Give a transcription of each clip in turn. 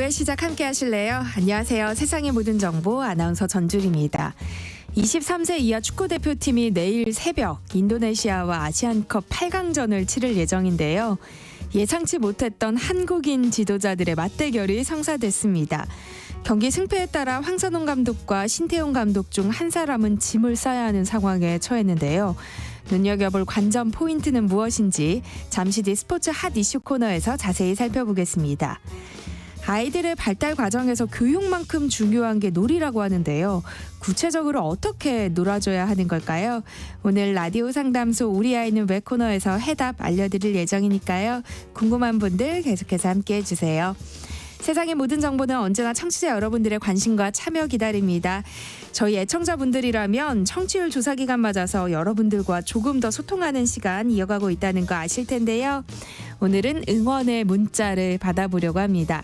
월요일 시작 함께 하실래요? 안녕하세요. 세상의 모든 정보 아나운서 전주리입니다. 23세 이하 축구대표팀이 내일 새벽 인도네시아와 아시안컵 8강전을 치를 예정인데요. 예상치 못했던 한국인 지도자들의 맞대결이 성사됐습니다. 경기 승패에 따라 황선홍 감독과 신태용 감독 중 한 사람은 짐을 싸야 하는 상황에 처했는데요. 눈여겨볼 관전 포인트는 무엇인지 잠시 뒤 스포츠 핫 이슈 코너에서 자세히 살펴보겠습니다. 아이들의 발달 과정에서 교육만큼 중요한 게 놀이라고 하는데요. 구체적으로 어떻게 놀아줘야 하는 걸까요? 오늘 라디오 상담소 우리 아이는 왜 코너에서 해답 알려드릴 예정이니까요. 궁금한 분들 계속해서 함께해 주세요. 세상의 모든 정보는 언제나 청취자 여러분들의 관심과 참여 기다립니다. 저희 애청자분들이라면 청취율 조사 기간 맞아서 여러분들과 조금 더 소통하는 시간 이어가고 있다는 거 아실 텐데요. 오늘은 응원의 문자를 받아보려고 합니다.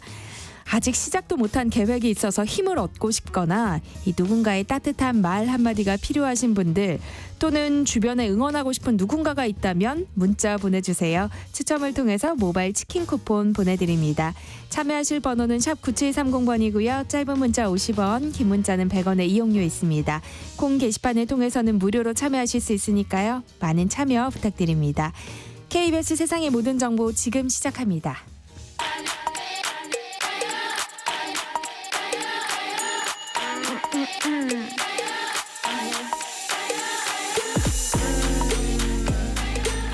아직 시작도 못한 계획이 있어서 힘을 얻고 싶거나 이 누군가의 따뜻한 말 한마디가 필요하신 분들 또는 주변에 응원하고 싶은 누군가가 있다면 문자 보내주세요. 추첨을 통해서 모바일 치킨 쿠폰 보내드립니다. 참여하실 번호는 샵 9730번이고요. 짧은 문자 50원, 긴 문자는 100원의 이용료 있습니다. 공 게시판을 통해서는 무료로 참여하실 수 있으니까요. 많은 참여 부탁드립니다. KBS 세상의 모든 정보 지금 시작합니다.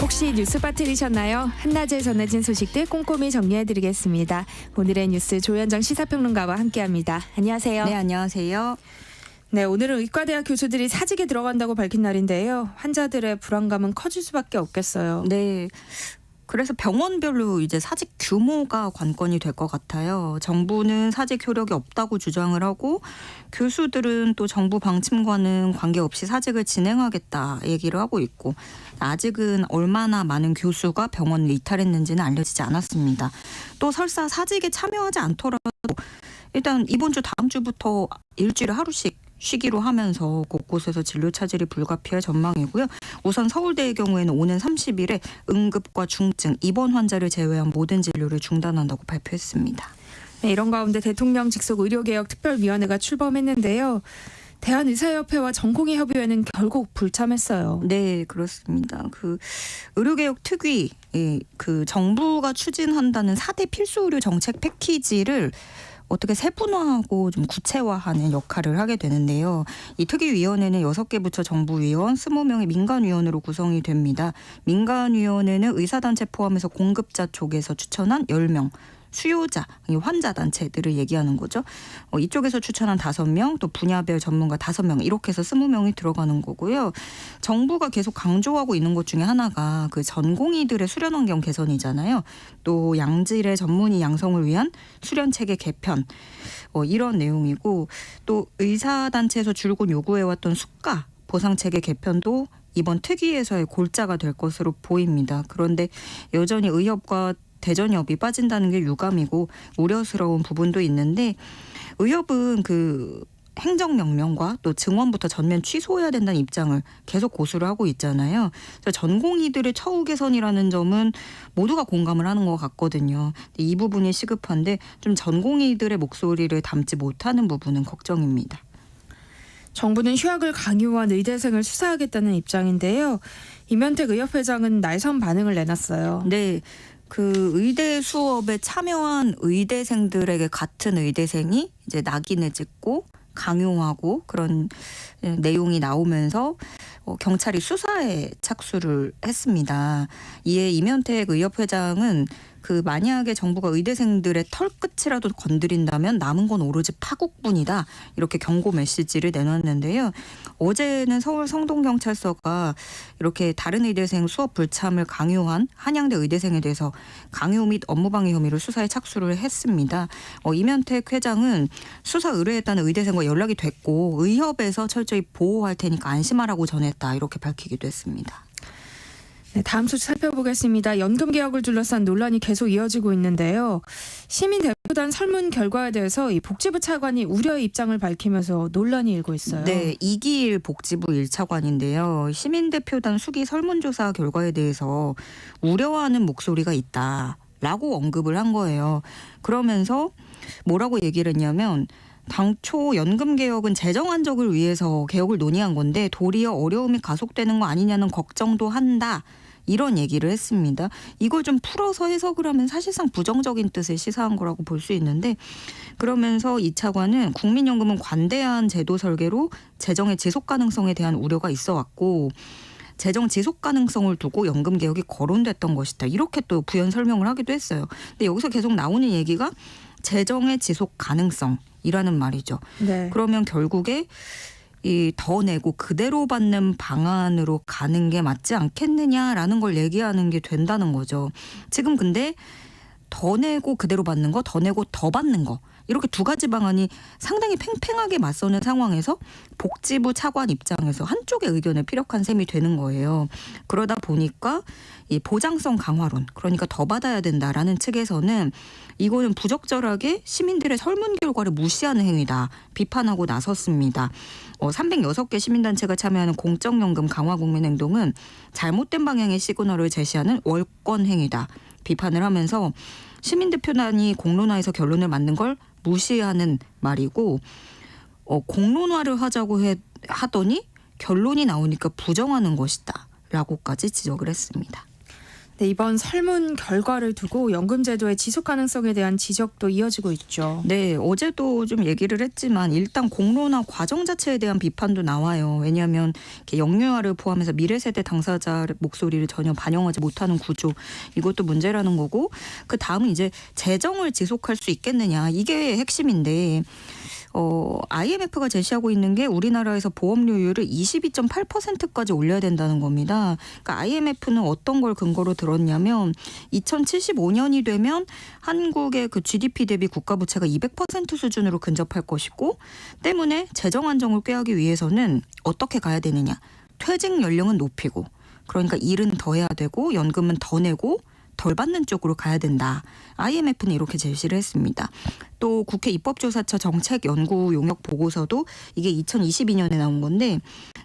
혹시 뉴스 빠뜨리셨나요? 한낮에 전해진 소식들 꼼꼼히 정리해드리겠습니다. 오늘의 뉴스 조현정 시사평론가와 함께합니다. 안녕하세요. 네, 안녕하세요. 네, 오늘은 의과대학 교수들이 사직에 들어간다고 밝힌 날인데요. 환자들의 불안감은 커질 수밖에 없겠어요. 네. 그래서 병원별로 이제 사직 규모가 관건이 될 것 같아요. 정부는 사직 효력이 없다고 주장을 하고 교수들은 또 정부 방침과는 관계없이 사직을 진행하겠다 얘기를 하고 있고 아직은 얼마나 많은 교수가 병원을 이탈했는지는 알려지지 않았습니다. 또 설사 사직에 참여하지 않더라도 일단 이번 주 다음 주부터 일주일에 하루씩 쉬기로 하면서 곳곳에서 진료 차질이 불가피할 전망이고요. 우선 서울대의 경우에는 오는 30일에 응급과 중증, 입원 환자를 제외한 모든 진료를 중단한다고 발표했습니다. 네, 이런 가운데 대통령 직속 의료개혁 특별위원회가 출범했는데요. 대한의사협회와 전공의협의회는 결국 불참했어요. 네, 그렇습니다. 그 의료개혁 특위, 그 정부가 추진한다는 4대 필수 의료 정책 패키지를 어떻게 세분화하고 좀 구체화하는 역할을 하게 되는데요. 이 특위위원회는 6개 부처 정부위원 20명의 민간위원으로 구성이 됩니다. 민간위원회는 의사단체 포함해서 공급자 쪽에서 추천한 10명. 수요자, 환자 단체들을 얘기하는 거죠. 이쪽에서 추천한 5명, 또 분야별 전문가 5명 이렇게 해서 20명이 들어가는 거고요. 정부가 계속 강조하고 있는 것 중에 하나가 그 전공의들의 수련 환경 개선이잖아요. 또 양질의 전문의 양성을 위한 수련 체계 개편 이런 내용이고 또 의사단체에서 줄곧 요구해왔던 수가 보상 체계 개편도 이번 특위에서의 골자가 될 것으로 보입니다. 그런데 여전히 의협과 대전협이 빠진다는 게 유감이고 우려스러운 부분도 있는데 의협은 그 행정명령과 또 증원부터 전면 취소해야 된다는 입장을 계속 고수를 하고 있잖아요. 그래서 전공의들의 처우 개선이라는 점은 모두가 공감을 하는 것 같거든요. 이 부분이 시급한데 좀 전공의들의 목소리를 담지 못하는 부분은 걱정입니다. 정부는 휴학을 강요한 의대생을 수사하겠다는 입장인데요. 임현택 의협회장은 날선 반응을 내놨어요. 네. 그 의대 수업에 참여한 의대생들에게 같은 의대생이 이제 낙인을 찍고 강요하고 그런 내용이 나오면서 경찰이 수사에 착수를 했습니다. 이에 임현택 의협회장은 그 만약에 정부가 의대생들의 털끝이라도 건드린다면 남은 건 오로지 파국뿐이다. 이렇게 경고 메시지를 내놨는데요. 어제는 서울 성동경찰서가 이렇게 다른 의대생 수업 불참을 강요한 한양대 의대생에 대해서 강요 및 업무방해 혐의로 수사에 착수를 했습니다. 임현택 회장은 수사 의뢰했다는 의대생과 연락이 됐고 의협에서 철저히 보호할 테니까 안심하라고 전했다. 이렇게 밝히기도 했습니다. 네, 다음 소식 살펴보겠습니다. 연금 개혁을 둘러싼 논란이 계속 이어지고 있는데요. 시민대표단 설문 결과에 대해서 이 복지부 차관이 우려의 입장을 밝히면서 논란이 일고 있어요. 네, 이기일 복지부 1차관인데요. 시민대표단 수기 설문조사 결과에 대해서 우려하는 목소리가 있다. 라고 언급을 한 거예요. 그러면서 뭐라고 얘기를 했냐면 당초 연금 개혁은 재정 안정을 위해서 개혁을 논의한 건데 도리어 어려움이 가속되는 거 아니냐는 걱정도 한다. 이런 얘기를 했습니다. 이걸 좀 풀어서 해석을 하면 사실상 부정적인 뜻을 시사한 거라고 볼 수 있는데 그러면서 이 차관은 국민연금은 관대한 제도 설계로 재정의 지속 가능성에 대한 우려가 있어 왔고 재정 지속 가능성을 두고 연금 개혁이 거론됐던 것이다. 이렇게 또 부연 설명을 하기도 했어요. 근데 여기서 계속 나오는 얘기가 재정의 지속 가능성이라는 말이죠. 네. 그러면 결국에 이 더 내고 그대로 받는 방안으로 가는 게 맞지 않겠느냐라는 걸 얘기하는 게 된다는 거죠. 지금 근데 더 내고 그대로 받는 거, 더 내고 더 받는 거 이렇게 두 가지 방안이 상당히 팽팽하게 맞서는 상황에서 복지부 차관 입장에서 한쪽의 의견을 피력한 셈이 되는 거예요. 그러다 보니까 이 보장성 강화론, 그러니까 더 받아야 된다라는 측에서는 이거는 부적절하게 시민들의 설문 결과를 무시하는 행위다. 비판하고 나섰습니다. 306개 시민단체가 참여하는 공적연금 강화 국민행동은 잘못된 방향의 시그널을 제시하는 월권 행위다. 비판을 하면서 시민대표단이 공론화에서 결론을 만든 걸 무시하는 말이고 공론화를 하자고 하더니 결론이 나오니까 부정하는 것이다. 라고까지 지적을 했습니다. 네, 이번 설문 결과를 두고 연금제도의 지속 가능성에 대한 지적도 이어지고 있죠. 네, 어제도 좀 얘기를 했지만 일단 공론화 과정 자체에 대한 비판도 나와요. 왜냐하면 이렇게 영유아를 포함해서 미래 세대 당사자 목소리를 전혀 반영하지 못하는 구조, 이것도 문제라는 거고 그 다음은 이제 재정을 지속할 수 있겠느냐, 이게 핵심인데 IMF가 제시하고 있는 게 우리나라에서 보험료율을 22.8%까지 올려야 된다는 겁니다. 그러니까 IMF는 어떤 걸 근거로 들었냐면 2075년이 되면 한국의 그 GDP 대비 국가 부채가 200% 수준으로 근접할 것이고 때문에 재정 안정을 꾀하기 위해서는 어떻게 가야 되느냐. 퇴직 연령은 높이고 그러니까 일은 더 해야 되고 연금은 더 내고 덜 받는 쪽으로 가야 된다. IMF는 이렇게 제시를 했습니다. 또 국회 입법조사처 정책연구 용역 보고서도 이게 2022년에 나온 건데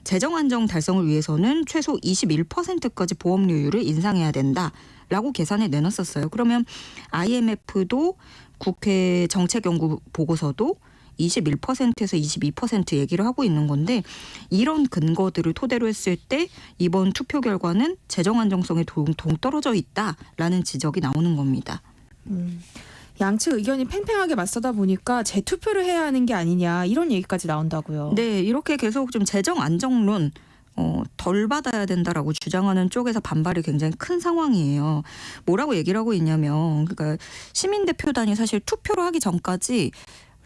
재정 안정 달성을 위해서는 최소 21%까지 보험료율을 인상해야 된다라고 계산해 내놨었어요. 그러면 IMF도 국회 정책연구 보고서도 21%에서 22% 얘기를 하고 있는 건데 이런 근거들을 토대로 했을 때 이번 투표 결과는 재정 안정성에 동떨어져 있다라는 지적이 나오는 겁니다. 양측 의견이 팽팽하게 맞서다 보니까 재투표를 해야 하는 게 아니냐 이런 얘기까지 나온다고요. 네, 이렇게 계속 좀 재정 안정론 덜 받아야 된다라고 주장하는 쪽에서 반발이 굉장히 큰 상황이에요. 뭐라고 얘기를 하고 있냐면 그러니까 시민대표단이 사실 투표를 하기 전까지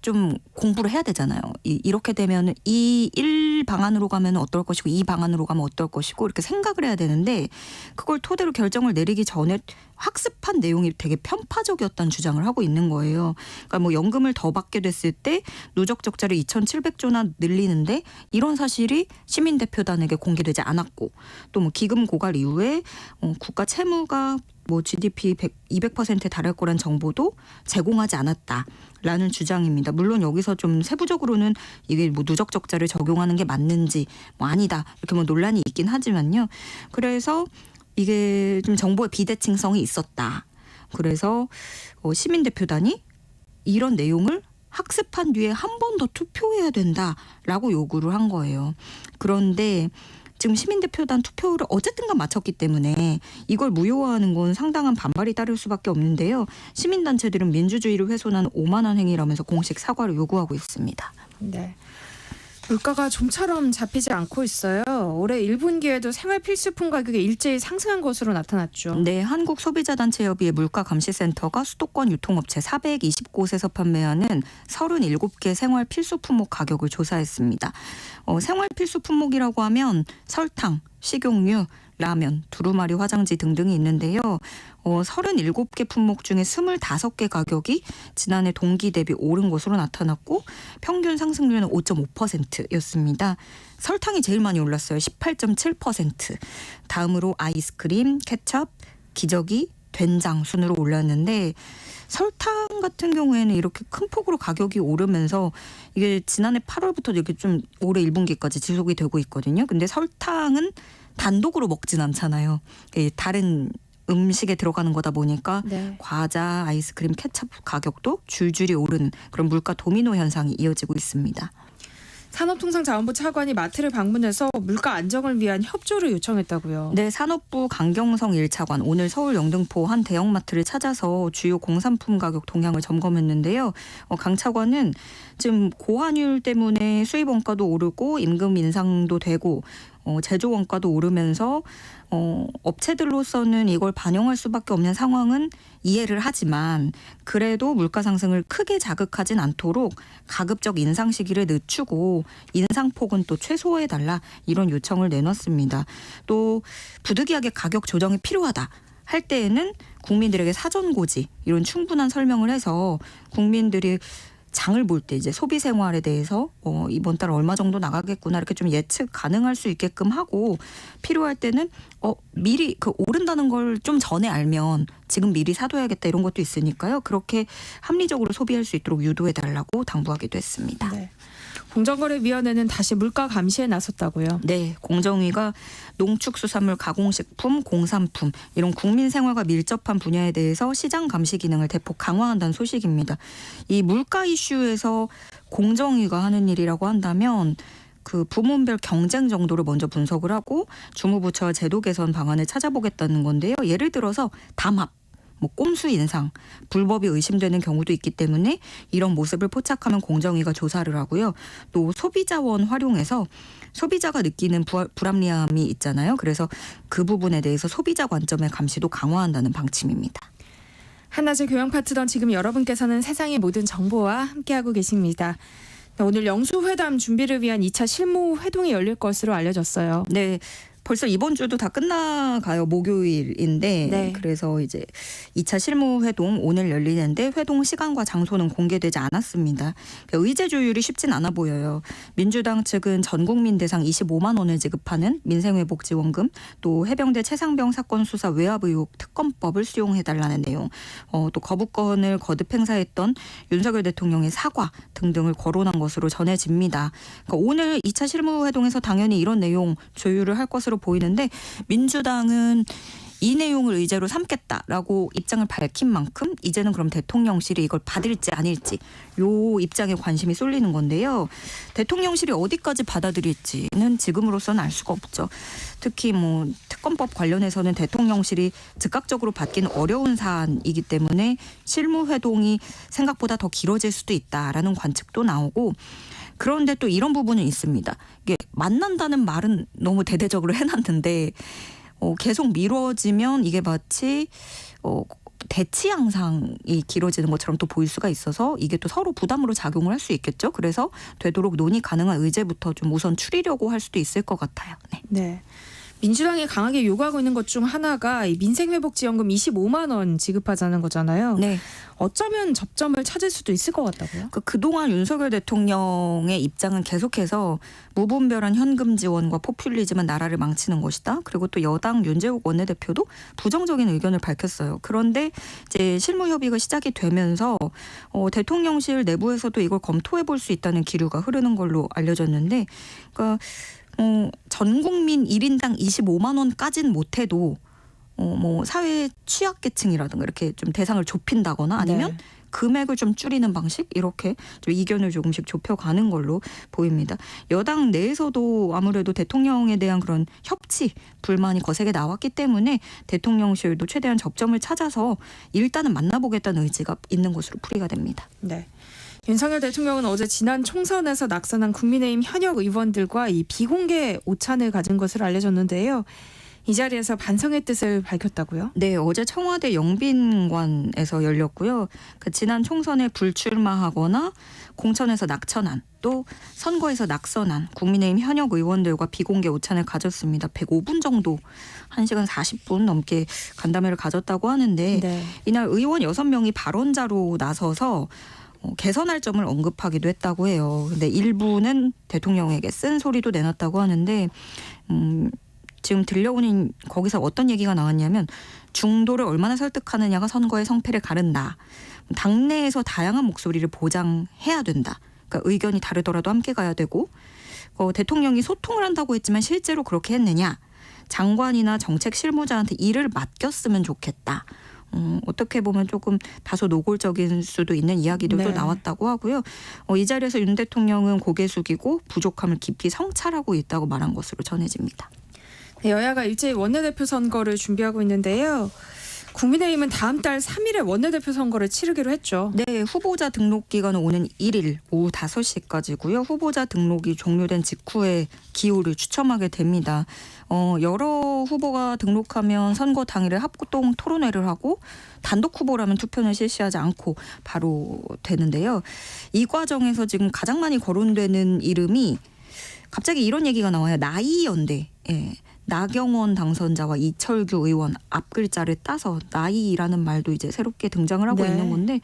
좀 공부를 해야 되잖아요. 이렇게 되면 이 1 방안으로 가면 어떨 것이고 이 방안으로 가면 어떨 것이고 이렇게 생각을 해야 되는데 그걸 토대로 결정을 내리기 전에 학습한 내용이 되게 편파적이었다는 주장을 하고 있는 거예요. 그러니까 뭐 연금을 더 받게 됐을 때 누적 적자를 2,700조나 늘리는데 이런 사실이 시민대표단에게 공개되지 않았고 또 뭐 기금 고갈 이후에 국가 채무가 뭐 GDP 200%에 달할 거란 정보도 제공하지 않았다라는 주장입니다. 물론 여기서 좀 세부적으로는 이게 뭐 누적 적자를 적용하는 게 맞는지 뭐 아니다 이렇게 뭐 논란이 있긴 하지만요. 그래서 이게 좀 정보의 비대칭성이 있었다. 그래서 시민대표단이 이런 내용을 학습한 뒤에 한 번 더 투표해야 된다라고 요구를 한 거예요. 그런데 지금 시민대표단 투표를 어쨌든간 마쳤기 때문에 이걸 무효화하는 건 상당한 반발이 따를 수밖에 없는데요. 시민단체들은 민주주의를 훼손하는 오만한 행위라면서 공식 사과를 요구하고 있습니다. 네. 물가가 좀처럼 잡히지 않고 있어요. 올해 1분기에도 생활 필수품 가격이 일제히 상승한 것으로 나타났죠. 네, 한국소비자단체협의회 물가감시센터가 수도권 유통업체 420곳에서 판매하는 37개 생활 필수품목 가격을 조사했습니다. 생활 필수품목이라고 하면 설탕, 식용유, 라면, 두루마리, 화장지 등등이 있는데요. 37개 품목 중에 25개 가격이 지난해 동기 대비 오른 것으로 나타났고 평균 상승률은 5.5%였습니다. 설탕이 제일 많이 올랐어요. 18.7%. 다음으로 아이스크림, 케첩, 기저귀, 된장 순으로 올랐는데 설탕 같은 경우에는 이렇게 큰 폭으로 가격이 오르면서 이게 지난해 8월부터 이렇게 좀 올해 1분기까지 지속이 되고 있거든요. 근데 설탕은 단독으로 먹진 않잖아요. 다른 음식에 들어가는 거다 보니까 네. 과자, 아이스크림, 케첩 가격도 줄줄이 오르는 그런 물가 도미노 현상이 이어지고 있습니다. 산업통상자원부 차관이 마트를 방문해서 물가 안정을 위한 협조를 요청했다고요. 네, 산업부 강경성 1차관 오늘 서울 영등포 한 대형마트를 찾아서 주요 공산품 가격 동향을 점검했는데요. 강 차관은 지금 고환율 때문에 수입 원가도 오르고 임금 인상도 되고 제조 원가도 오르면서 업체들로서는 이걸 반영할 수밖에 없는 상황은 이해를 하지만 그래도 물가 상승을 크게 자극하진 않도록 가급적 인상 시기를 늦추고 인상폭은 또 최소화해달라 이런 요청을 내놨습니다. 또 부득이하게 가격 조정이 필요하다 할 때에는 국민들에게 사전 고지 이런 충분한 설명을 해서 국민들이 장을 볼 때 이제 소비 생활에 대해서 이번 달 얼마 정도 나가겠구나 이렇게 좀 예측 가능할 수 있게끔 하고 필요할 때는 미리 그 오른다는 걸 좀 전에 알면 지금 미리 사둬야겠다 이런 것도 있으니까요. 그렇게 합리적으로 소비할 수 있도록 유도해 달라고 당부하기도 했습니다. 네. 공정거래위원회는 다시 물가 감시에 나섰다고요. 네, 공정위가 농축수산물, 가공식품, 공산품 이런 국민 생활과 밀접한 분야에 대해서 시장 감시 기능을 대폭 강화한다는 소식입니다. 이 물가 이슈에서 공정위가 하는 일이라고 한다면 그 부문별 경쟁 정도를 먼저 분석을 하고 주무부처와 제도 개선 방안을 찾아보겠다는 건데요. 예를 들어서 담합, 꼼수 인상, 불법이 의심되는 경우도 있기 때문에 이런 모습을 포착하면 공정위가 조사를 하고요. 또 소비자원 활용해서 소비자가 느끼는 불합리함이 있잖아요. 그래서 그 부분에 대해서 소비자 관점의 감시도 강화한다는 방침입니다. 한낮의 교양 파트던 지금 여러분께서는 세상의 모든 정보와 함께하고 계십니다. 오늘 영수회담 준비를 위한 2차 실무 회동이 열릴 것으로 알려졌어요. 네. 벌써 이번 주도 다 끝나가요. 목요일인데 네. 그래서 이제 2차 실무회동 오늘 열리는데 회동 시간과 장소는 공개되지 않았습니다. 의제 조율이 쉽진 않아 보여요. 민주당 측은 전 국민 대상 25만 원을 지급하는 민생회복 지원금 또 해병대 최상병 사건 수사 외압 의혹 특검법을 수용해달라는 내용 또 거부권을 거듭 행사했던 윤석열 대통령의 사과 등등을 거론한 것으로 전해집니다. 그러니까 오늘 2차 실무회동에서 당연히 이런 내용 조율을 할 것으로 보이는데 민주당은 이 내용을 의제로 삼겠다라고 입장을 밝힌 만큼 이제는 그럼 대통령실이 이걸 받을지 아닐지 요 입장에 관심이 쏠리는 건데요. 대통령실이 어디까지 받아들일지는 지금으로서는 알 수가 없죠. 특히 특검법 관련해서는 대통령실이 즉각적으로 받기는 어려운 사안이기 때문에 실무회동이 생각보다 더 길어질 수도 있다라는 관측도 나오고 그런데 또 이런 부분은 있습니다. 이게 만난다는 말은 너무 대대적으로 해놨는데 계속 미뤄지면 이게 마치 대치 양상이 길어지는 것처럼 또 보일 수가 있어서 이게 또 서로 부담으로 작용을 할 수 있겠죠. 그래서 되도록 논의 가능한 의제부터 좀 우선 추리려고 할 수도 있을 것 같아요. 네. 네. 민주당이 강하게 요구하고 있는 것 중 하나가 이 민생회복지원금 25만 원 지급하자는 거잖아요. 네. 어쩌면 접점을 찾을 수도 있을 것 같다고요? 그동안 윤석열 대통령의 입장은 계속해서 무분별한 현금 지원과 포퓰리즘은 나라를 망치는 것이다. 그리고 또 여당 윤재욱 원내대표도 부정적인 의견을 밝혔어요. 그런데 이제 실무 협의가 시작이 되면서 대통령실 내부에서도 이걸 검토해 볼 수 있다는 기류가 흐르는 걸로 알려졌는데 그러니까 전 국민 1인당 25만 원까진 못해도 사회 취약계층이라든가 이렇게 좀 대상을 좁힌다거나 아니면 네. 금액을 좀 줄이는 방식 이렇게 좀 이견을 조금씩 좁혀가는 걸로 보입니다. 여당 내에서도 아무래도 대통령에 대한 그런 협치 불만이 거세게 나왔기 때문에 대통령실도 최대한 접점을 찾아서 일단은 만나보겠다는 의지가 있는 것으로 풀이가 됩니다. 네. 윤석열 대통령은 어제 지난 총선에서 낙선한 국민의힘 현역 의원들과 이 비공개 오찬을 가진 것으로 알려졌는데요. 이 자리에서 반성의 뜻을 밝혔다고요? 네, 어제 청와대 영빈관에서 열렸고요. 지난 총선에 불출마하거나 공천에서 낙천한 또 선거에서 낙선한 국민의힘 현역 의원들과 비공개 오찬을 가졌습니다. 105분 정도 1시간 40분 넘게 간담회를 가졌다고 하는데 네. 이날 의원 6명이 발언자로 나서서 개선할 점을 언급하기도 했다고 해요. 근데 일부는 대통령에게 쓴 소리도 내놨다고 하는데 지금 들려오는 거기서 어떤 얘기가 나왔냐면 중도를 얼마나 설득하느냐가 선거의 성패를 가른다. 당내에서 다양한 목소리를 보장해야 된다. 그러니까 의견이 다르더라도 함께 가야 되고 대통령이 소통을 한다고 했지만 실제로 그렇게 했느냐. 장관이나 정책 실무자한테 일을 맡겼으면 좋겠다. 어떻게 보면 조금 다소 노골적인 수도 있는 이야기들도 네. 나왔다고 하고요. 이 자리에서 윤 대통령은 고개 숙이고 부족함을 깊이 성찰하고 있다고 말한 것으로 전해집니다. 네, 여야가 일제히 원내대표 선거를 준비하고 있는데요. 국민의힘은 다음 달 3일에 원내대표 선거를 치르기로 했죠. 네, 후보자 등록 기간은 오는 1일 오후 5시까지고요. 후보자 등록이 종료된 직후에 기호를 추첨하게 됩니다. 여러 후보가 등록하면 선거 당일에 합동 토론회를 하고 단독 후보라면 투표는 실시하지 않고 바로 되는데요. 이 과정에서 지금 가장 많이 거론되는 이름이 갑자기 이런 얘기가 나와요. 나이연대. 예. 나경원 당선자와 이철규 의원 앞글자를 따서 나이라는 말도 이제 새롭게 등장을 하고 네. 있는 건데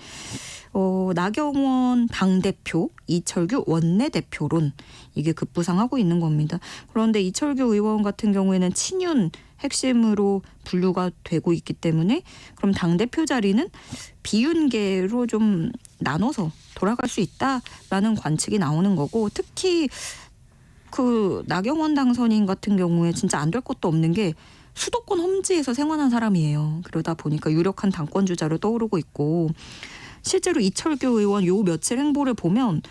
나경원 당대표, 이철규 원내대표론 이게 급부상하고 있는 겁니다. 그런데 이철규 의원 같은 경우에는 친윤 핵심으로 분류가 되고 있기 때문에 그럼 당대표 자리는 비윤계로 좀 나눠서 돌아갈 수 있다라는 관측이 나오는 거고 특히 그 나경원 당선인 같은 경우에 진짜 안 될 것도 없는 게 수도권 험지에서 생활한 사람이에요. 그러다 보니까 유력한 당권 주자로 떠오르고 있고 실제로 이철규 의원 요 며칠 행보를 보면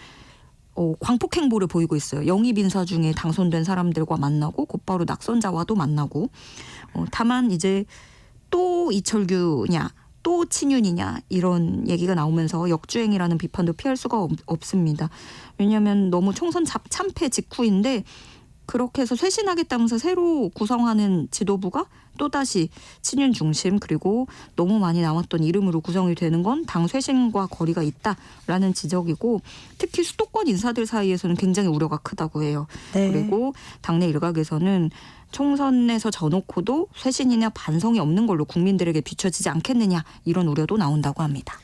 광폭 행보를 보이고 있어요. 영입 인사 중에 당선된 사람들과 만나고 곧바로 낙선자와도 만나고 다만 이제 또 이철규냐 또 친윤이냐 이런 얘기가 나오면서 역주행이라는 비판도 피할 수가 없습니다. 왜냐하면 너무 총선 참패 직후인데 그렇게 해서 쇄신하겠다면서 새로 구성하는 지도부가 또다시 친윤 중심 그리고 너무 많이 나왔던 이름으로 구성이 되는 건 당 쇄신과 거리가 있다라는 지적이고 특히 수도권 인사들 사이에서는 굉장히 우려가 크다고 해요. 네. 그리고 당내 일각에서는 총선에서 져놓고도 쇄신이나 반성이 없는 걸로 국민들에게 비춰지지 않겠느냐 이런 우려도 나온다고 합니다.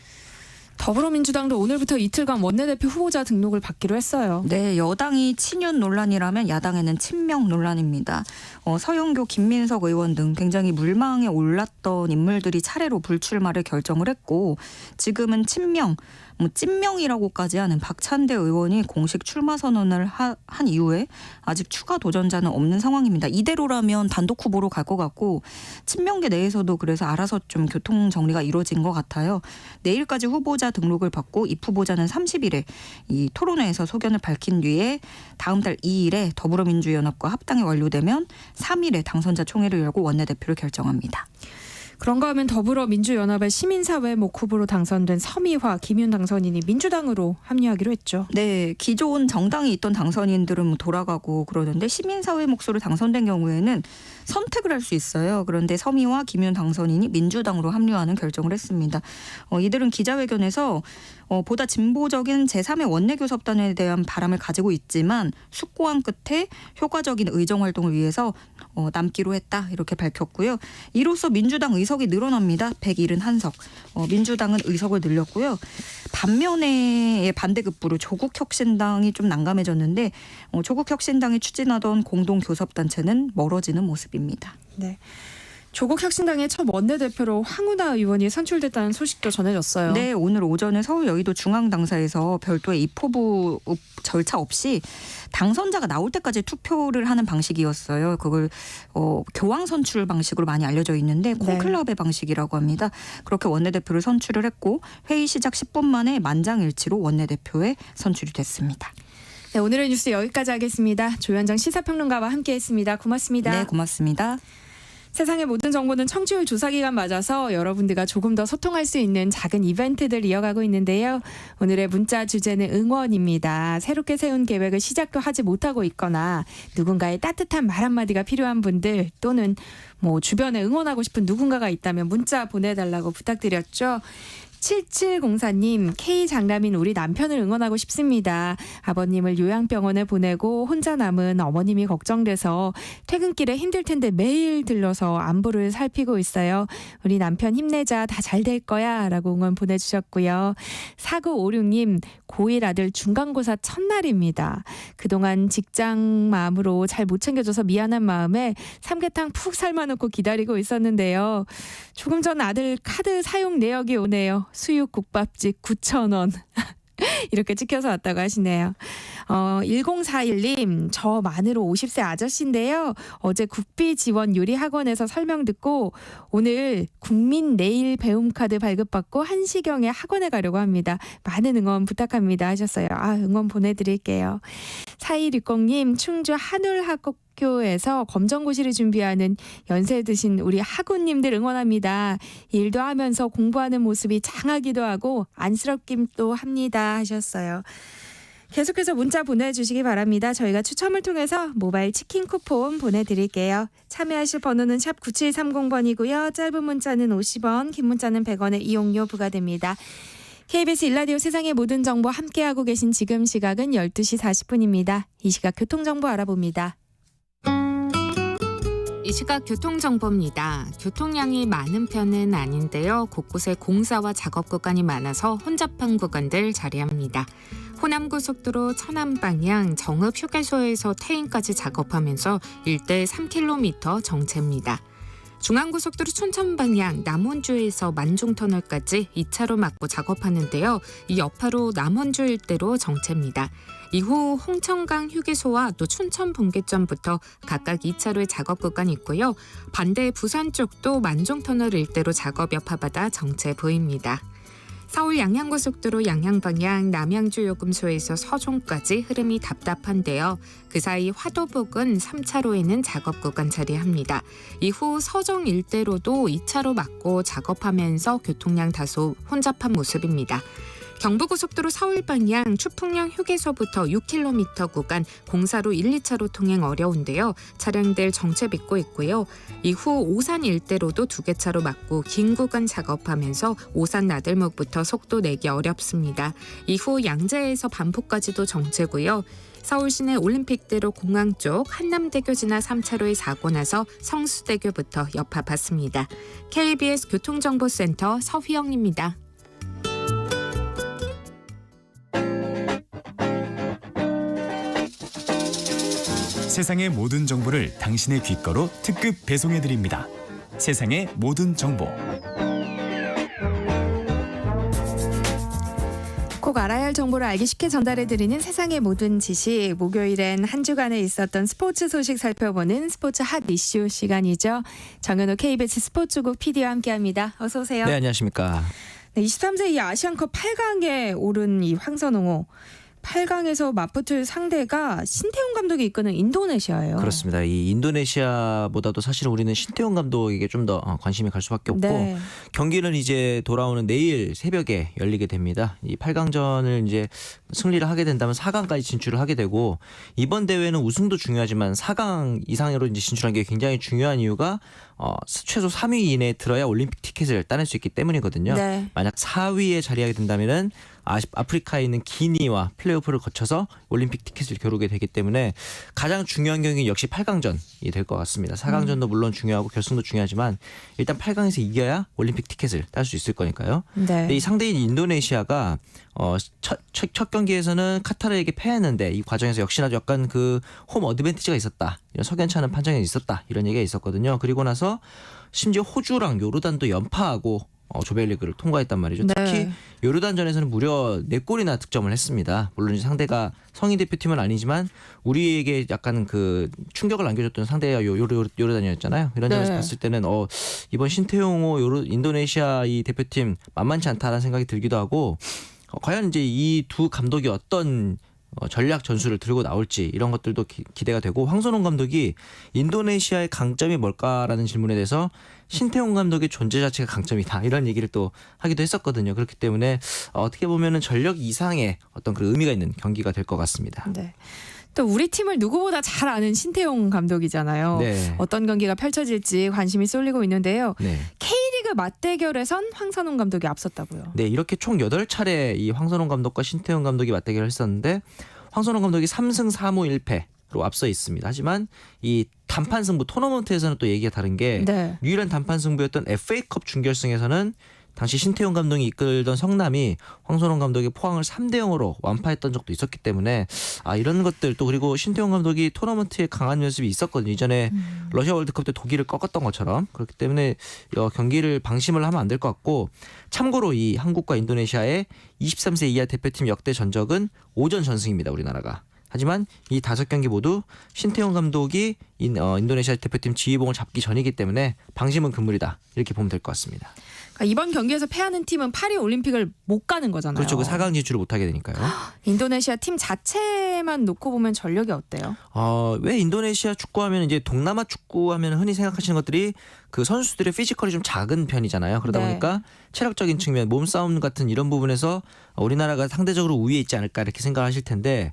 더불어민주당도 오늘부터 이틀간 원내대표 후보자 등록을 받기로 했어요. 네, 여당이 친윤 논란이라면 야당에는 친명 논란입니다. 서영교, 김민석 의원 등 굉장히 물망에 올랐던 인물들이 차례로 불출마를 결정을 했고 지금은 친명, 찐명이라고까지 하는 박찬대 의원이 공식 출마 선언을 한 이후에 아직 추가 도전자는 없는 상황입니다. 이대로라면 단독 후보로 갈 것 같고 친명계 내에서도 그래서 알아서 좀 교통 정리가 이루어진 것 같아요. 내일까지 후보자 등록을 받고 입 후보자는 30일에 이 토론회에서 소견을 밝힌 뒤에 다음 달 2일에 더불어민주연합과 합당이 완료되면 3일에 당선자 총회를 열고 원내대표를 결정합니다. 그런가 하면 더불어민주연합의 시민사회목 후보로 당선된 서미화, 김윤 당선인이 민주당으로 합류하기로 했죠. 네, 기존 정당에 있던 당선인들은 돌아가고 그러는데 시민사회 몫으로 당선된 경우에는 선택을 할 수 있어요. 그런데 서미화, 김윤 당선인이 민주당으로 합류하는 결정을 했습니다. 이들은 기자회견에서 보다 진보적인 제3의 원내교섭단에 대한 바람을 가지고 있지만 숙고한 끝에 효과적인 의정활동을 위해서 남기로 했다 이렇게 밝혔고요. 이로써 민주당 의석이 늘어납니다. 171석. 민주당은 의석을 늘렸고요. 반면에 반대급부로 조국혁신당이 좀 난감해졌는데 조국혁신당이 추진하던 공동교섭단체는 멀어지는 모습입니다. 네. 조국혁신당의 첫 원내대표로 황운하 의원이 선출됐다는 소식도 전해졌어요. 네, 오늘 오전에 서울 여의도 중앙당사에서 별도의 입후보 절차 없이 당선자가 나올 때까지 투표를 하는 방식이었어요. 그걸 교황 선출 방식으로 많이 알려져 있는데 콘클라베 방식이라고 합니다. 그렇게 원내대표를 선출을 했고 회의 시작 10분 만에 만장일치로 원내대표에 선출이 됐습니다. 네, 오늘의 뉴스 여기까지 하겠습니다. 조현정 시사평론가와 함께했습니다. 고맙습니다. 네, 고맙습니다. 세상의 모든 정보는 청취율 조사 기간 맞아서 여러분들과 조금 더 소통할 수 있는 작은 이벤트들 이어가고 있는데요. 오늘의 문자 주제는 응원입니다. 새롭게 세운 계획을 시작도 하지 못하고 있거나 누군가의 따뜻한 말 한마디가 필요한 분들 또는 주변에 응원하고 싶은 누군가가 있다면 문자 보내달라고 부탁드렸죠. 7704님, K장남인 우리 남편을 응원하고 싶습니다. 아버님을 요양병원에 보내고 혼자 남은 어머님이 걱정돼서 퇴근길에 힘들 텐데 매일 들러서 안부를 살피고 있어요. 우리 남편 힘내자, 다 잘 될 거야 라고 응원 보내주셨고요. 4956님, 고1 아들 중간고사 첫날입니다. 그동안 직장 마음으로 잘 못 챙겨줘서 미안한 마음에 삼계탕 푹 삶아놓고 기다리고 있었는데요. 조금 전 아들 카드 사용 내역이 오네요. 수육국밥집 9,000원. 이렇게 찍혀서 왔다고 하시네요. 1041님, 저 만으로 50세 아저씨인데요. 어제 국비 지원 요리 학원에서 설명 듣고 오늘 국민 내일 배움 카드 발급받고 1시경에 학원에 가려고 합니다. 많은 응원 부탁합니다 하셨어요. 응원 보내드릴게요. 4160님, 충주 한울학교에서 검정고시를 준비하는 연세 드신 우리 학우님들 응원합니다. 일도 하면서 공부하는 모습이 장하기도 하고 안쓰럽기도 합니다 하셨어요. 계속해서 문자 보내주시기 바랍니다. 저희가 추첨을 통해서 모바일 치킨 쿠폰 보내드릴게요. 참여하실 번호는 샵 9730번이고요. 짧은 문자는 50원, 긴 문자는 100원의 이용료 부과됩니다. KBS 일라디오 세상의 모든 정보 함께하고 계신 지금 시각은 12시 40분입니다. 이 시각 교통정보 알아봅니다. 이 시각 교통정보입니다. 교통량이 많은 편은 아닌데요. 곳곳에 공사와 작업 구간이 많아서 혼잡한 구간들 자리합니다. 호남고속도로 천안 방향 정읍 휴게소에서 태인까지 작업하면서 일대 3km 정체입니다. 중앙고속도로 춘천 방향 남원주에서 만중터널까지 2차로 막고 작업하는데요. 이 여파로 남원주 일대로 정체입니다. 이후 홍천강 휴게소와 또 춘천 분기점부터 각각 2차로의 작업 구간이 있고요. 반대 부산 쪽도 만중터널 일대로 작업 여파받아 정체 보입니다. 서울 양양고속도로 양양방향 남양주 요금소에서 서종까지 흐름이 답답한데요. 그 사이 화도 부근 3차로에는 작업 구간 자리합니다. 이후 서종 일대로도 2차로 막고 작업하면서 교통량 다소 혼잡한 모습입니다. 경부고속도로 서울 방향 추풍령 휴게소부터 6km 구간 공사로 1, 2차로 통행 어려운데요. 차량들 정체 빚고 있고요. 이후 오산 일대로도 2개 차로 막고 긴 구간 작업하면서 오산 나들목부터 속도 내기 어렵습니다. 이후 양재에서 반포까지도 정체고요. 서울 시내 올림픽대로 공항 쪽 한남대교 지나 3차로에 사고 나서 성수대교부터 여파 받습니다. KBS 교통정보센터 서휘영입니다. 세상의 모든 정보를 당신의 귓가로 특급 배송해드립니다. 세상의 모든 정보. 꼭 알아야 할 정보를 알기 쉽게 전달해드리는 세상의 모든 지식. 목요일엔 한 주간에 있었던 스포츠 소식 살펴보는 스포츠 핫 이슈 시간이죠. 정현우 KBS 스포츠국 PD와 함께합니다. 어서 오세요. 네, 안녕하십니까. 네, 23세 이 아시안컵 8강에 오른 이 황선홍호. 8강에서 맞붙을 상대가 신태용 감독이 이끄는 인도네시아예요. 그렇습니다. 이 인도네시아보다도 사실은 우리는 신태용 감독에게 좀 더 관심이 갈 수밖에 없고 네. 경기는 이제 돌아오는 내일 새벽에 열리게 됩니다. 이 8강전을 이제 승리를 하게 된다면 4강까지 진출을 하게 되고 이번 대회는 우승도 중요하지만 4강 이상으로 이제 진출한 게 굉장히 중요한 이유가 최소 3위 이내에 들어야 올림픽 티켓을 따낼 수 있기 때문이거든요. 네. 만약 4위에 자리하게 된다면은 아프리카에 있는 기니와 플레이오프를 거쳐서 올림픽 티켓을 겨루게 되기 때문에 가장 중요한 경기 역시 8강전이 될 것 같습니다. 4강전도 물론 중요하고 결승도 중요하지만 일단 8강에서 이겨야 올림픽 티켓을 딸 수 있을 거니까요. 네. 근데 이 상대인 인도네시아가 첫 경기에서는 카타르에게 패했는데 이 과정에서 역시나 약간 그 홈 어드밴티지가 있었다. 이런 석연치 않은 판정이 있었다. 이런 얘기가 있었거든요. 그리고 나서 심지어 호주랑 요르단도 연파하고 조별리그를 통과했단 말이죠. 네. 특히 요르단전에서는 무려 4골이나 득점을 했습니다. 물론 이제 상대가 성인 대표팀은 아니지만 우리에게 약간 그 충격을 남겨줬던 상대가 요르단이었잖아요. 이런 점에서 네. 봤을 때는 이번 신태용호 인도네시아 이 대표팀 만만치 않다라는 생각이 들기도 하고 과연 이제 이 두 감독이 어떤 전략 전술을 들고 나올지 이런 것들도 기대가 되고 황선홍 감독이 인도네시아의 강점이 뭘까라는 질문에 대해서 신태용 감독의 존재 자체가 강점이다 이런 얘기를 또 하기도 했었거든요. 그렇기 때문에 어떻게 보면은 전력 이상의 어떤 그 의미가 있는 경기가 될 것 같습니다. 네. 또 우리 팀을 누구보다 잘 아는 신태용 감독이잖아요. 네. 어떤 경기가 펼쳐질지 관심이 쏠리고 있는데요. 네. K리그 맞대결에선 황선홍 감독이 앞섰다고요. 네, 이렇게 총 8차례 이 황선홍 감독과 신태용 감독이 맞대결을 했었는데 황선홍 감독이 3승 3무 1패로 앞서 있습니다. 하지만 이 단판 승부 토너먼트에서는 또 얘기가 다른 게 네. 유일한 단판 승부였던 FA컵 준결승에서는 당시 신태용 감독이 이끌던 성남이 황선홍 감독의 포항을 3대0으로 완파했던 적도 있었기 때문에 이런 것들 또 그리고 신태용 감독이 토너먼트에 강한 연습이 있었거든요. 이전에 러시아 월드컵 때 독일을 꺾었던 것처럼. 그렇기 때문에 경기를 방심을 하면 안 될 것 같고 참고로 이 한국과 인도네시아의 23세 이하 대표팀 역대 전적은 5전 전승입니다. 우리나라가. 하지만 이 5경기 모두 신태용 감독이 인도네시아 대표팀 지휘봉을 잡기 전이기 때문에 방심은 금물이다. 이렇게 보면 될 것 같습니다. 그러니까 이번 경기에서 패하는 팀은 파리 올림픽을 못 가는 거잖아요. 그렇죠. 그 4강 진출을 못하게 되니까요. 인도네시아 팀 자체만 놓고 보면 전력이 어때요? 왜 인도네시아 축구하면 이제 동남아 축구하면 흔히 생각하시는 것들이 그 선수들의 피지컬이 좀 작은 편이잖아요. 그러다 네. 보니까 체력적인 측면, 몸싸움 같은 이런 부분에서 우리나라가 상대적으로 우위에 있지 않을까 이렇게 생각하실 텐데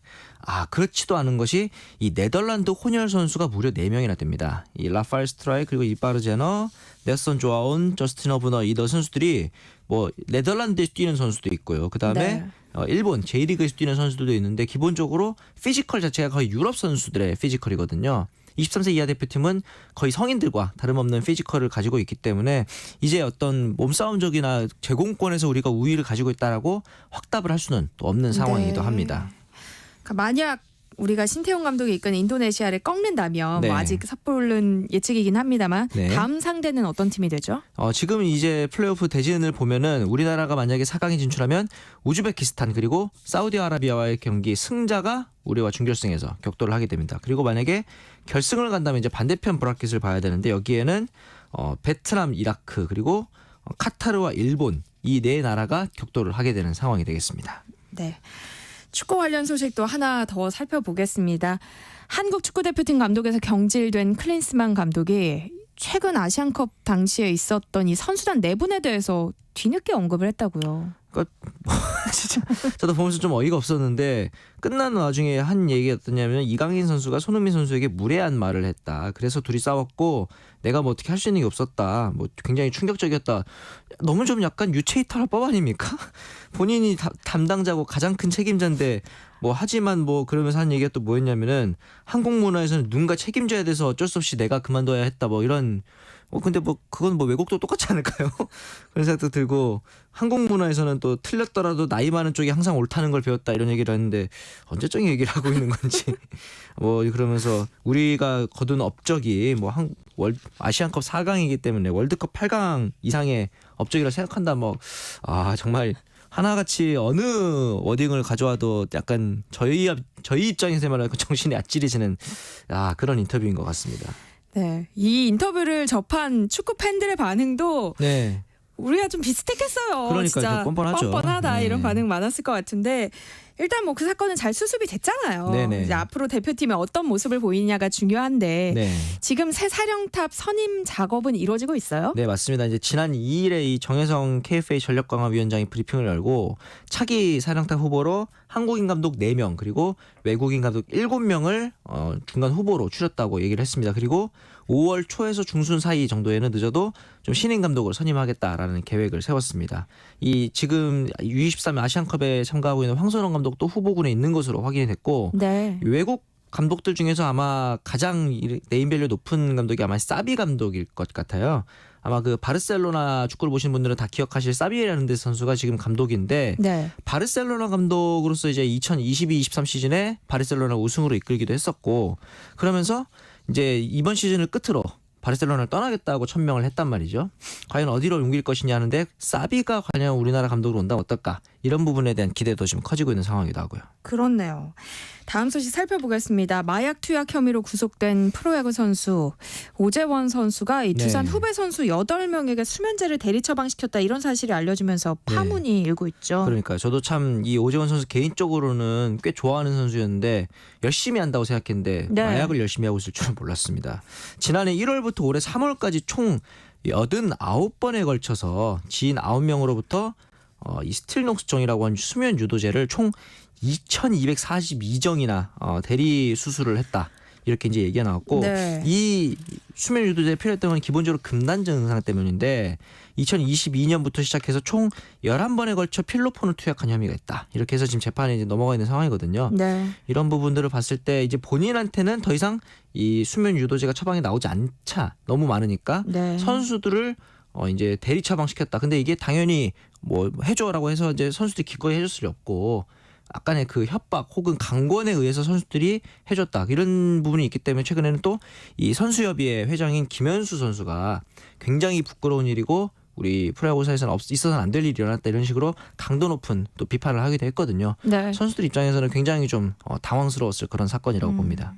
그렇지도 않은 것이 이 네덜란드 혼혈 선수가 무려 4명이나 됩니다. 이 라파엘 스트라이 그리고 이바르제너, 넬슨 조아온, 저스틴 허브너 이 선수들이 뭐 네덜란드에서 뛰는 선수도 있고요. 그다음에 네. 일본 J리그에서 뛰는 선수들도 있는데 기본적으로 피지컬 자체가 거의 유럽 선수들의 피지컬이거든요. 23세 이하 대표팀은 거의 성인들과 다름없는 피지컬을 가지고 있기 때문에 이제 어떤 몸싸움적이나 제공권에서 우리가 우위를 가지고 있다라고 확답을 할 수는 또 없는 상황이기도 네. 합니다. 그러니까 만약 우리가 신태용 감독이 이끄는 인도네시아를 꺾는다면 네. 뭐 아직 섣부른 예측이긴 합니다만 네. 다음 상대는 어떤 팀이 되죠? 지금 이제 플레이오프 대진을 보면은 우리나라가 만약에 4강에 진출하면 우즈베키스탄 그리고 사우디아라비아와의 경기 승자가 우리와 준결승에서 격돌을 하게 됩니다. 그리고 만약에 결승을 간다면 이제 반대편 브라켓을 봐야 되는데 여기에는 베트남, 이라크 그리고 카타르와 일본 이 4나라가 격돌을 하게 되는 상황이 되겠습니다. 네. 축구 관련 소식도 하나 더 살펴보겠습니다. 한국 축구대표팀 감독에서 경질된 클린스만 감독이 최근 아시안컵 당시에 있었던 이 선수단 내분에 대해서 뒤늦게 언급을 했다고요. 진짜 저도 보면서 좀 어이가 없었는데 끝난 와중에 한 얘기가 어떠냐면 이강인 선수가 손흥민 선수에게 무례한 말을 했다. 그래서 둘이 싸웠고 내가 뭐 어떻게 할 수 있는 게 없었다. 뭐 굉장히 충격적이었다. 너무 좀 약간 유체이탈 법 아닙니까? 본인이 담당자고 가장 큰 책임자인데 뭐 하지만 뭐 그러면서 한 얘기가 또 뭐였냐면은 한국 문화에서는 누군가 책임져야 돼서 어쩔 수 없이 내가 그만둬야 했다. 뭐 이런 근데 뭐 그건 뭐 외국도 똑같지 않을까요? 그런 생각도 들고 한국 문화에서는 또 틀렸더라도 나이 많은 쪽이 항상 옳다는 걸 배웠다 이런 얘기를 했는데 언제적 얘기를 하고 있는 건지 뭐 그러면서 우리가 거둔 업적이 뭐 아시안컵 4강이기 때문에 월드컵 8강 이상의 업적이라 생각한다 정말 하나같이 어느 워딩을 가져와도 약간 저희 입장에서 말하면 정신이 아찔해지는 그런 인터뷰인 것 같습니다. 네, 이 인터뷰를 접한 축구 팬들의 반응도 네. 우리가 좀 비슷했겠어요. 그러니까요. 진짜 뻔뻔하죠. 뻔뻔하다 네. 이런 반응 많았을 것 같은데 일단 뭐 그 사건은 잘 수습이 됐잖아요. 네네. 이제 앞으로 대표팀이 어떤 모습을 보이냐가 중요한데 네. 지금 새 사령탑 선임 작업은 이루어지고 있어요? 네, 맞습니다. 이제 지난 2일에 이 정혜성 KFA 전력강화위원장이 브리핑을 열고 차기 사령탑 후보로 한국인 감독 4명 그리고 외국인 감독 7명을 중간 후보로 추렸다고 얘기를 했습니다. 그리고 5월 초에서 중순 사이 정도에는 늦어도 좀 신인 감독을 선임하겠다라는 계획을 세웠습니다. 이 지금 U23 아시안컵에 참가하고 있는 황선홍 감독도 후보군에 있는 것으로 확인이 됐고 네. 외국 감독들 중에서 아마 가장 네임밸류 높은 감독이 아마 사비 감독일 것 같아요. 아마 그 바르셀로나 축구를 보신 분들은 다 기억하실 사비에라는 선수가 지금 감독인데 네. 바르셀로나 감독으로서 이제 2022-23 시즌에 바르셀로나 우승으로 이끌기도 했었고 그러면서 이제 이번 시즌을 끝으로 바르셀로나를 떠나겠다고 천명을 했단 말이죠. 과연 어디로 옮길 것이냐 하는데 사비가 과연 우리나라 감독으로 온다면 어떨까? 이런 부분에 대한 기대도 지금 커지고 있는 상황이기도 하고요. 그렇네요. 다음 소식 살펴보겠습니다. 마약 투약 혐의로 구속된 프로야구 선수 오재원 선수가 이 두산 네. 후배 선수 8명에게 수면제를 대리 처방시켰다 이런 사실이 알려지면서 파문이 일고 있죠. 그러니까요. 저도 참 이 오재원 선수 개인적으로는 꽤 좋아하는 선수였는데 열심히 한다고 생각했는데 네. 마약을 열심히 하고 있을 줄은 몰랐습니다. 지난해 1월부터 올해 3월까지 총 89번에 걸쳐서 지인 9명으로부터 이 스틸녹스정이라고 하는 수면 유도제를 총 2,242정이나 대리 수술을 했다. 이렇게 이제 얘기가 나왔고 네. 이 수면 유도제에 필요했던 건 기본적으로 금단 증상 때문인데 2022년부터 시작해서 총 11번에 걸쳐 필로폰을 투약한 혐의가 있다. 이렇게 해서 지금 재판에 이제 넘어가 있는 상황이거든요. 네. 이런 부분들을 봤을 때 이제 본인한테는 더 이상 이 수면 유도제가 처방이 나오지 않자 너무 많으니까 네. 선수들을 이제 대리 처방시켰다. 근데 이게 당연히 뭐 해줘라고 해서 이제 선수들이 기꺼이 해줄 수 없고 약간의 그 협박 혹은 강권에 의해서 선수들이 해줬다. 이런 부분이 있기 때문에 최근에는 또 이 선수협의회 회장인 김현수 선수가 굉장히 부끄러운 일이고 우리 프로야구사에서는 있어서는 안 될 일이 일어났다 이런 식으로 강도 높은 또 비판을 하기도 했거든요. 네. 선수들 입장에서는 굉장히 좀 당황스러웠을 그런 사건이라고 봅니다.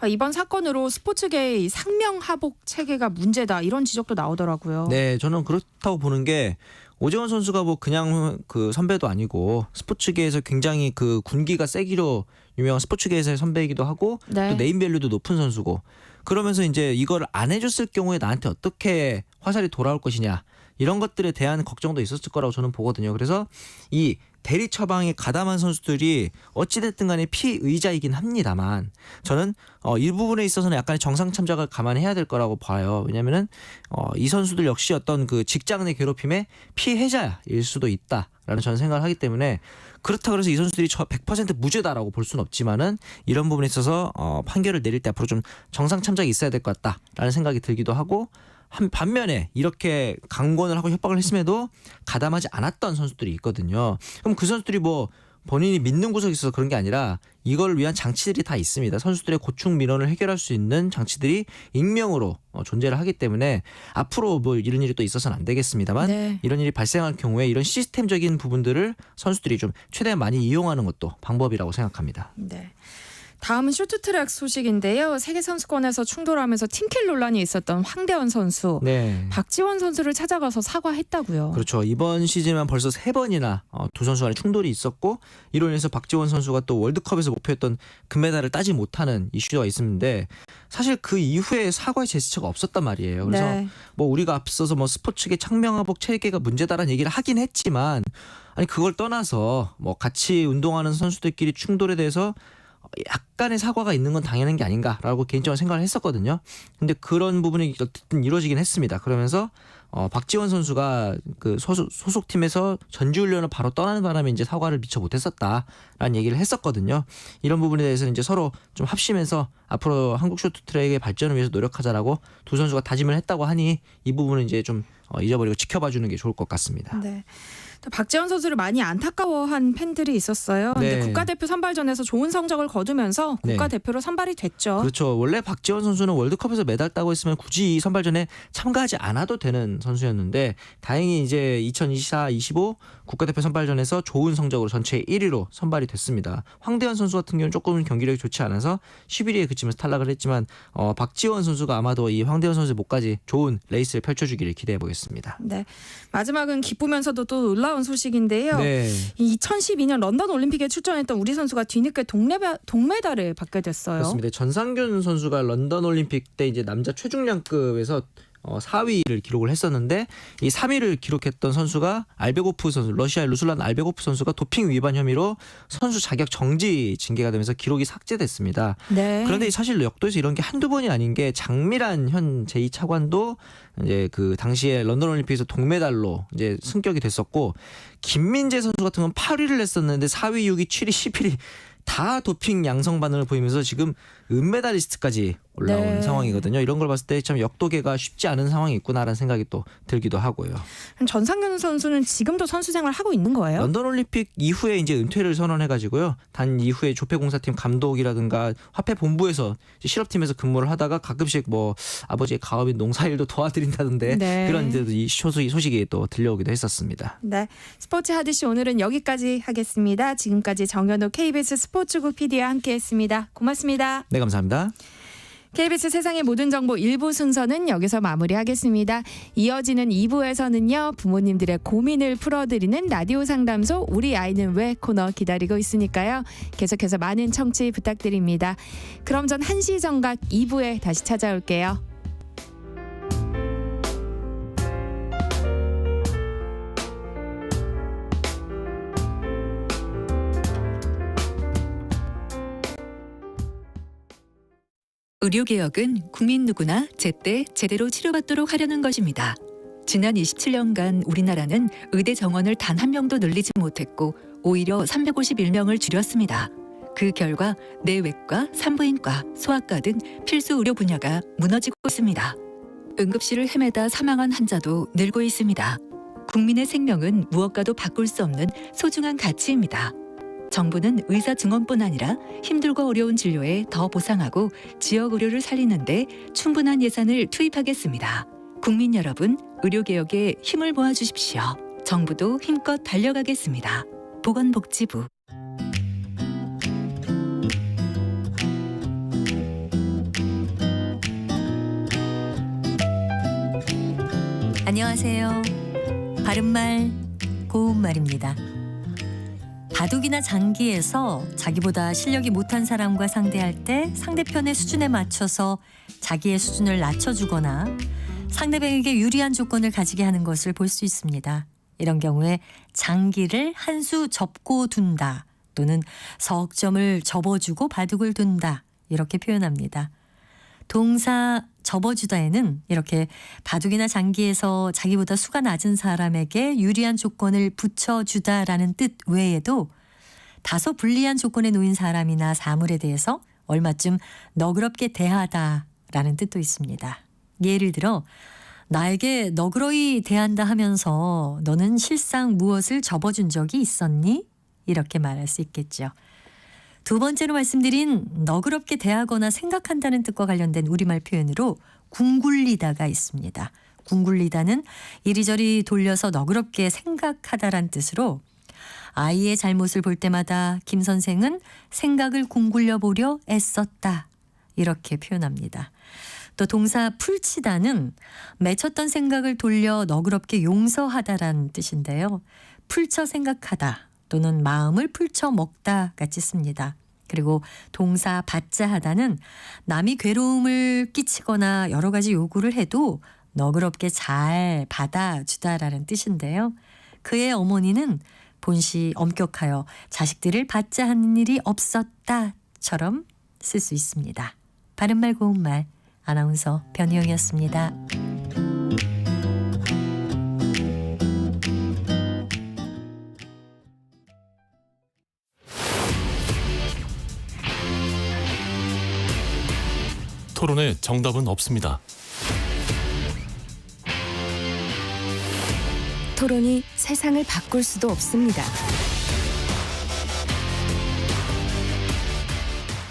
이번 사건으로 스포츠계의 상명하복 체계가 문제다 이런 지적도 나오더라고요. 네, 저는 그렇다고 보는 게 오재원 선수가 뭐 그냥 그 선배도 아니고 스포츠계에서 굉장히 그 군기가 세기로 유명한 스포츠계에서의 선배이기도 하고 네. 또 네임밸류도 높은 선수고 그러면서 이제 이걸 안 해줬을 경우에 나한테 어떻게 화살이 돌아올 것이냐 이런 것들에 대한 걱정도 있었을 거라고 저는 보거든요. 그래서 이 대리 처방에 가담한 선수들이 어찌됐든 간에 피의자이긴 합니다만 저는 이 부분에 있어서는 약간의 정상 참작을 감안해야 될 거라고 봐요. 왜냐하면은 이 선수들 역시 어떤 그 직장 내 괴롭힘의 피해자일 수도 있다라는 저는 생각을 하기 때문에 그렇다 그래서 이 선수들이 100% 무죄다라고 볼 수는 없지만은 이런 부분에 있어서 판결을 내릴 때 앞으로 좀 정상 참작이 있어야 될 것 같다라는 생각이 들기도 하고 반면에 이렇게 강권을 하고 협박을 했음에도 가담하지 않았던 선수들이 있거든요. 그럼 그 선수들이 뭐 본인이 믿는 구석이 있어서 그런 게 아니라 이걸 위한 장치들이 다 있습니다. 선수들의 고충 민원을 해결할 수 있는 장치들이 익명으로 존재를 하기 때문에 앞으로 뭐 이런 일이 또 있어서는 안 되겠습니다만 네. 이런 일이 발생할 경우에 이런 시스템적인 부분들을 선수들이 좀 최대한 많이 이용하는 것도 방법이라고 생각합니다. 네. 다음은 쇼트트랙 소식인데요. 세계선수권에서 충돌하면서 팀킬 논란이 있었던 황대헌 선수. 네. 박지원 선수를 찾아가서 사과했다고요. 그렇죠. 이번 시즌만 벌써 3번이나 두 선수 간에 충돌이 있었고 이로 인해서 박지원 선수가 또 월드컵에서 목표했던 금메달을 따지 못하는 이슈가 있었는데 사실 그 이후에 사과의 제스처가 없었단 말이에요. 그래서 네. 뭐 우리가 앞서서 뭐 스포츠계 창명하복 체계가 문제다라는 얘기를 하긴 했지만 아니 그걸 떠나서 뭐 같이 운동하는 선수들끼리 충돌에 대해서 약간의 사과가 있는 건 당연한 게 아닌가라고 개인적으로 생각을 했었거든요. 근데 그런 부분이 어쨌든 이루어지긴 했습니다. 그러면서 박지원 선수가 그 소속팀에서 전지훈련을 바로 떠나는 바람에 이제 사과를 미처 못했었다라는 얘기를 했었거든요. 이런 부분에 대해서는 이제 서로 좀 합심해서 앞으로 한국 쇼트트랙의 발전을 위해서 노력하자라고 두 선수가 다짐을 했다고 하니 이 부분은 이제 좀 잊어버리고 지켜봐주는 게 좋을 것 같습니다. 네. 또 박지원 선수를 많이 안타까워한 팬들이 있었어요. 근데 네. 국가대표 선발전에서 좋은 성적을 거두면서 네. 국가대표로 선발이 됐죠. 그렇죠. 원래 박지원 선수는 월드컵에서 메달 따고 있으면 굳이 이 선발전에 참가하지 않아도 되는 선수였는데 다행히 이제 2024-25 국가대표 선발전에서 좋은 성적으로 전체 1위로 선발이 됐습니다. 황대현 선수 같은 경우는 조금 경기력이 좋지 않아서 11위에 그치면서 탈락을 했지만 박지원 선수가 아마도 이 황대현 선수의 목까지 좋은 레이스를 펼쳐주기를 기대해 보겠습니다. 네. 마지막은 기쁘면서도 또 놀라운 소식인데요. 네. 2012년 런던 올림픽에 출전했던 우리 선수가 뒤늦게 동메달을 받게 됐어요. 그렇습니다. 전상균 선수가 런던 올림픽 때 이제 남자 최중량급에서 4위를 기록을 했었는데 이 3위를 기록했던 선수가 알베고프 선수, 러시아의 루슬란 알베고프 선수가 도핑 위반 혐의로 선수 자격 정지 징계가 되면서 기록이 삭제됐습니다. 네. 그런데 사실 역도에서 이런 게 한두 번이 아닌 게 장미란 현 제2차관도 이제 그 당시에 런던 올림픽에서 동메달로 이제 승격이 됐었고 김민재 선수 같은 건 8위를 했었는데 4위, 6위, 7위, 11위 다 도핑 양성 반응을 보이면서 지금 은메달리스트까지 올라온 네. 상황이거든요. 이런 걸 봤을 때 참 역도계가 쉽지 않은 상황이 있구나라는 생각이 또 들기도 하고요. 전상균 선수는 지금도 선수 생활을 하고 있는 거예요? 런던 올림픽 이후에 이제 은퇴를 선언해가지고요. 단 이후에 조폐공사팀 감독이라든가 화폐 본부에서 실업팀에서 근무를 하다가 가끔씩 뭐 아버지의 가업인 농사일도 도와드린다던데 네. 그런 데도 이 소식이 또 들려오기도 했었습니다. 네. 스포츠 하드시 오늘은 여기까지 하겠습니다. 지금까지 정현우 KBS 스포츠국 PD와 함께했습니다. 고맙습니다. 네, 감사합니다. KBS 세상의 모든 정보 1부 순서는 여기서 마무리하겠습니다. 이어지는 2부에서는요. 부모님들의 고민을 풀어드리는 라디오 상담소 우리 아이는 왜 코너 기다리고 있으니까요. 계속해서 많은 청취 부탁드립니다. 그럼 전 1시 정각 2부에 다시 찾아올게요. 의료개혁은 국민 누구나 제때 제대로 치료받도록 하려는 것입니다. 지난 27년간 우리나라는 의대 정원을 단 한 명도 늘리지 못했고 오히려 351명을 줄였습니다. 그 결과 내외과, 산부인과, 소아과 등 필수 의료 분야가 무너지고 있습니다. 응급실을 헤매다 사망한 환자도 늘고 있습니다. 국민의 생명은 무엇과도 바꿀 수 없는 소중한 가치입니다. 정부는 의사 증언뿐 아니라 힘들고 어려운 진료에 더 보상하고 지역 의료를 살리는 데 충분한 예산을 투입하겠습니다. 국민 여러분, 의료개혁에 힘을 모아주십시오. 정부도 힘껏 달려가겠습니다. 보건복지부. 안녕하세요. 바른말 고운말입니다. 바둑이나 장기에서 자기보다 실력이 못한 사람과 상대할 때 상대편의 수준에 맞춰서 자기의 수준을 낮춰주거나 상대방에게 유리한 조건을 가지게 하는 것을 볼 수 있습니다. 이런 경우에 장기를 한 수 접고 둔다 또는 석점을 접어주고 바둑을 둔다 이렇게 표현합니다. 동사 접어주다에는 이렇게 바둑이나 장기에서 자기보다 수가 낮은 사람에게 유리한 조건을 붙여주다라는 뜻 외에도 다소 불리한 조건에 놓인 사람이나 사물에 대해서 얼마쯤 너그럽게 대하다라는 뜻도 있습니다. 예를 들어 나에게 너그러이 대한다 하면서 너는 실상 무엇을 접어준 적이 있었니? 이렇게 말할 수 있겠죠. 두 번째로 말씀드린 너그럽게 대하거나 생각한다는 뜻과 관련된 우리말 표현으로 궁굴리다가 있습니다. 궁굴리다는 이리저리 돌려서 너그럽게 생각하다란 뜻으로 아이의 잘못을 볼 때마다 김 선생은 생각을 궁굴려 보려 애썼다 이렇게 표현합니다. 또 동사 풀치다는 맺혔던 생각을 돌려 너그럽게 용서하다란 뜻인데요. 풀쳐 생각하다 또는 마음을 풀쳐 먹다 같이 씁니다. 그리고 동사 받자 하다는 남이 괴로움을 끼치거나 여러 가지 요구를 해도 너그럽게 잘 받아주다라는 뜻인데요. 그의 어머니는 본시 엄격하여 자식들을 받자 하는 일이 없었다처럼 쓸 수 있습니다. 바른말 고운말 아나운서 변희영이었습니다. 토론에 정답은 없습니다. 토론이 세상을 바꿀 수도 없습니다.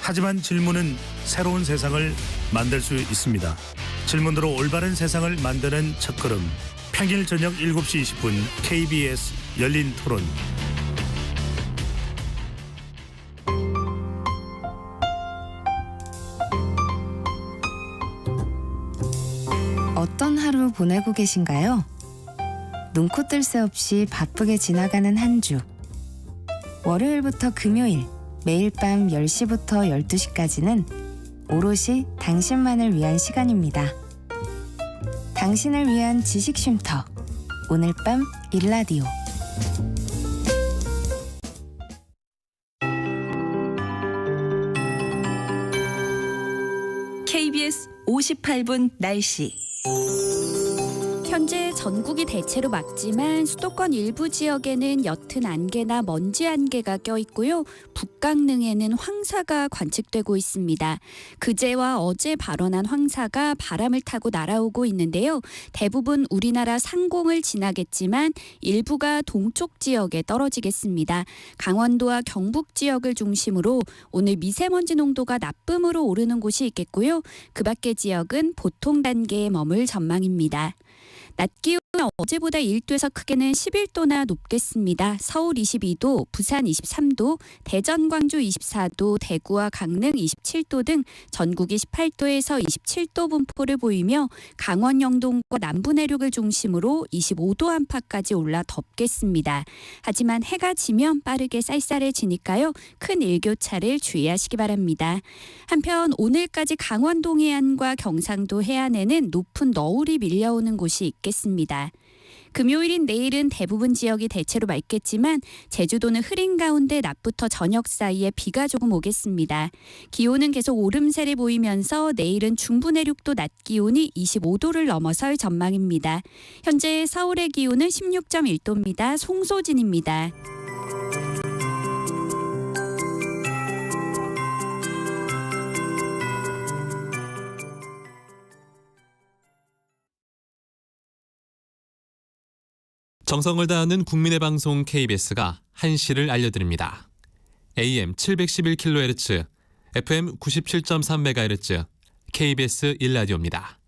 하지만 질문은 새로운 세상을 만들 수 있습니다. 질문으로 올바른 세상을 만드는 첫걸음. 평일 저녁 7시 20분 KBS 열린 토론. 어떤 하루 보내고 계신가요? 눈코 뜰 새 없이 바쁘게 지나가는 한 주. 월요일부터 금요일, 매일 밤 10시부터 12시까지는 오롯이 당신만을 위한 시간입니다. 당신을 위한 지식 쉼터. 오늘 밤 일라디오. KBS 58분 날씨. 현재 전국이 대체로 맑지만 수도권 일부 지역에는 옅은 안개나 먼지 안개가 껴있고요. 북강릉에는 황사가 관측되고 있습니다. 그제와 어제 발원한 황사가 바람을 타고 날아오고 있는데요. 대부분 우리나라 상공을 지나겠지만 일부가 동쪽 지역에 떨어지겠습니다. 강원도와 경북 지역을 중심으로 오늘 미세먼지 농도가 나쁨으로 오르는 곳이 있겠고요. 그 밖의 지역은 보통 단계에 머물 전망입니다. 낮 기온은 어제보다 1도에서 크게는 11도나 높겠습니다. 서울 22도, 부산 23도, 대전, 광주 24도, 대구와 강릉 27도 등 전국이 18도에서 27도 분포를 보이며 강원 영동과 남부 내륙을 중심으로 25도 안팎까지 올라 덥겠습니다. 하지만 해가 지면 빠르게 쌀쌀해지니까요. 큰 일교차를 주의하시기 바랍니다. 한편 오늘까지 강원 동해안과 경상도 해안에는 높은 너울이 밀려오는 곳이 있겠습니다. 금요일인 내일은 대부분 지역이 대체로 맑겠지만 제주도는 흐린 가운데 낮부터 저녁 사이에 비가 조금 오겠습니다. 기온은 계속 오름세를 보이면서 내일은 중부 내륙도 낮 기온이 25도를 넘어설 전망입니다. 현재 서울의 기온은 16.1도입니다. 송소진입니다. 정성을 다하는 국민의 방송 KBS가 한시를 알려드립니다. AM 711kHz, FM 97.3MHz, KBS 1라디오입니다.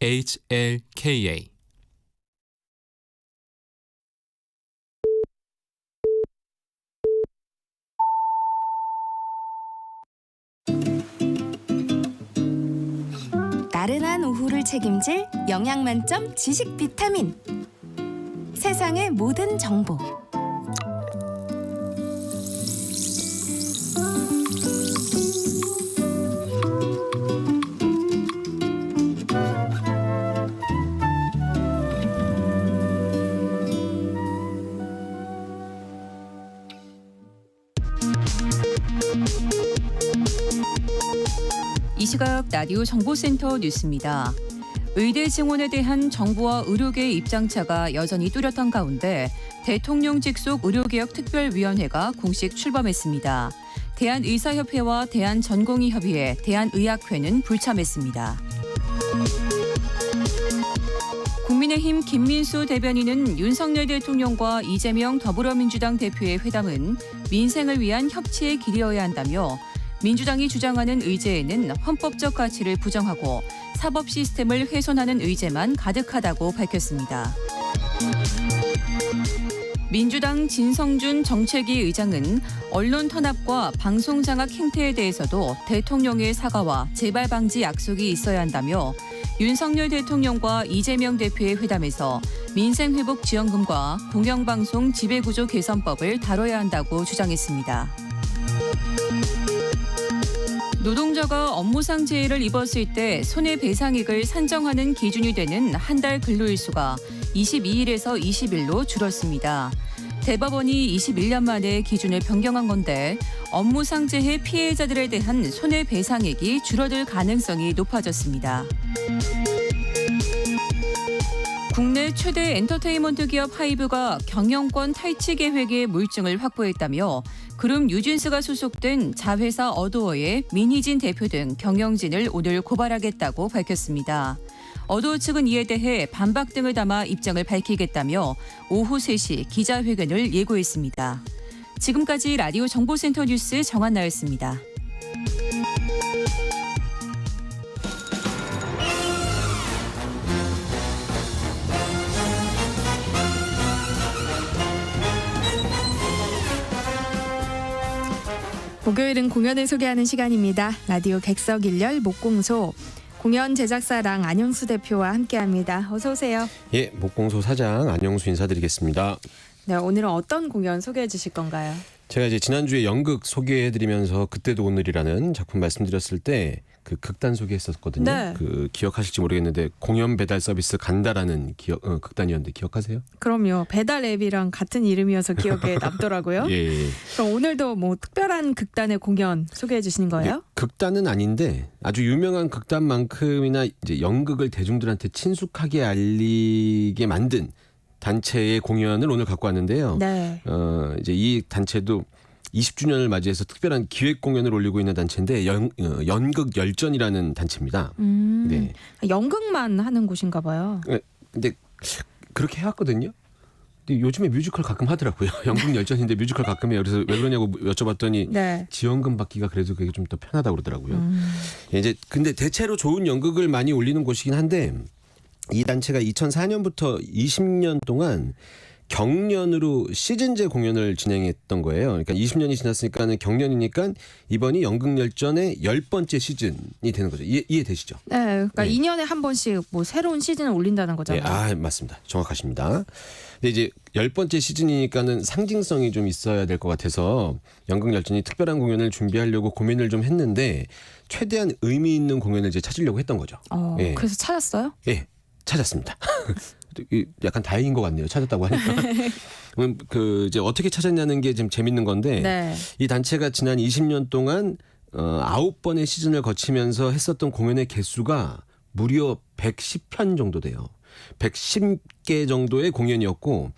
HLKA. 나른한 오후를 책임질 영양 만점 지식 비타민. 세상의 모든 정보. 이 시각 라디오 정보센터 뉴스입니다. 의대 증원에 대한 정부와 의료계의 입장차가 여전히 뚜렷한 가운데 대통령 직속 의료개혁 특별위원회가 공식 출범했습니다. 대한의사협회와 대한전공의협의회, 대한의학회는 불참했습니다. 국민의힘 김민수 대변인은 윤석열 대통령과 이재명 더불어민주당 대표의 회담은 민생을 위한 협치의 길이어야 한다며 민주당이 주장하는 의제에는 헌법적 가치를 부정하고 사법 시스템을 훼손하는 의제만 가득하다고 밝혔습니다. 민주당 진성준 정책위 의장은 언론 탄압과 방송 장악 행태에 대해서도 대통령의 사과와 재발 방지 약속이 있어야 한다며 윤석열 대통령과 이재명 대표의 회담에서 민생회복 지원금과 공영방송 지배구조 개선법을 다뤄야 한다고 주장했습니다. 노동자가 업무상 재해를 입었을 때 손해배상액을 산정하는 기준이 되는 한 달 근로일수가 22일에서 20일로 줄었습니다. 대법원이 21년 만에 기준을 변경한 건데 업무상 재해 피해자들에 대한 손해배상액이 줄어들 가능성이 높아졌습니다. 국내 최대 엔터테인먼트 기업 하이브가 경영권 탈취 계획의 물증을 확보했다며 그룹 뉴진스가 소속된 자회사 어도어의 민희진 대표 등 경영진을 오늘 고발하겠다고 밝혔습니다. 어도어 측은 이에 대해 반박 등을 담아 입장을 밝히겠다며 오후 3시 기자회견을 예고했습니다. 지금까지 라디오 정보센터 뉴스 정한나였습니다. 목요일은 공연을 소개하는 시간입니다. 라디오 객석일열 목공소 공연 제작사랑 안영수 대표와 함께합니다. 어서 오세요. 예, 목공소 사장 안영수 인사드리겠습니다. 네, 오늘은 어떤 공연 소개해 주실 건가요? 제가 이제 지난주에 연극 소개해드리면서 그때도 오늘이라는 작품 말씀드렸을 때 그 극단 소개했었거든요. 네. 그 기억하실지 모르겠는데 공연 배달 서비스 간다라는 극단이었는데 기억하세요? 그럼요. 배달 앱이랑 같은 이름이어서 기억에 남더라고요. 예. 그럼 오늘도 뭐 특별한 극단의 공연 소개해 주시는 거예요? 극단은 아닌데 아주 유명한 극단만큼이나 이제 연극을 대중들한테 친숙하게 알리게 만든 단체의 공연을 오늘 갖고 왔는데요. 네. 이제 이 단체도 20주년을 맞이해서 특별한 기획 공연을 올리고 있는 단체인데 연극 열전이라는 단체입니다. 네. 연극만 하는 곳인가 봐요. 근데 그렇게 해왔거든요. 근데 요즘에 뮤지컬 가끔 하더라고요. 연극 열전인데 뮤지컬 가끔 해요. 그래서 왜 그러냐고 여쭤봤더니 네. 지원금 받기가 그래도 그게 좀 더 편하다고 그러더라고요. 이제 근데 대체로 좋은 연극을 많이 올리는 곳이긴 한데 이 단체가 2004년부터 20년 동안 경년으로 시즌제 공연을 진행했던 거예요. 그러니까 20년이 지났으니까는 경년이니까 이번이 연극열전의 10번째 시즌이 되는 거죠. 이해되시죠? 네, 그러니까 네. 2년에 한 번씩 뭐 새로운 시즌을 올린다는 거잖아요. 네, 맞습니다. 정확하십니다. 근데 이제 10번째 시즌이니까는 상징성이 좀 있어야 될 것 같아서 연극열전이 특별한 공연을 준비하려고 고민을 좀 했는데 최대한 의미 있는 공연을 이제 찾으려고 했던 거죠. 예. 그래서 찾았어요? 예, 찾았습니다. 약간 다행인 것 같네요. 찾았다고 하니까. 그 이제 어떻게 찾았냐는 게 좀 재밌는 건데 네. 이 단체가 지난 20년 동안 9번의 시즌을 거치면서 했었던 공연의 개수가 무려 110편 정도 돼요. 110개 정도의 공연이었고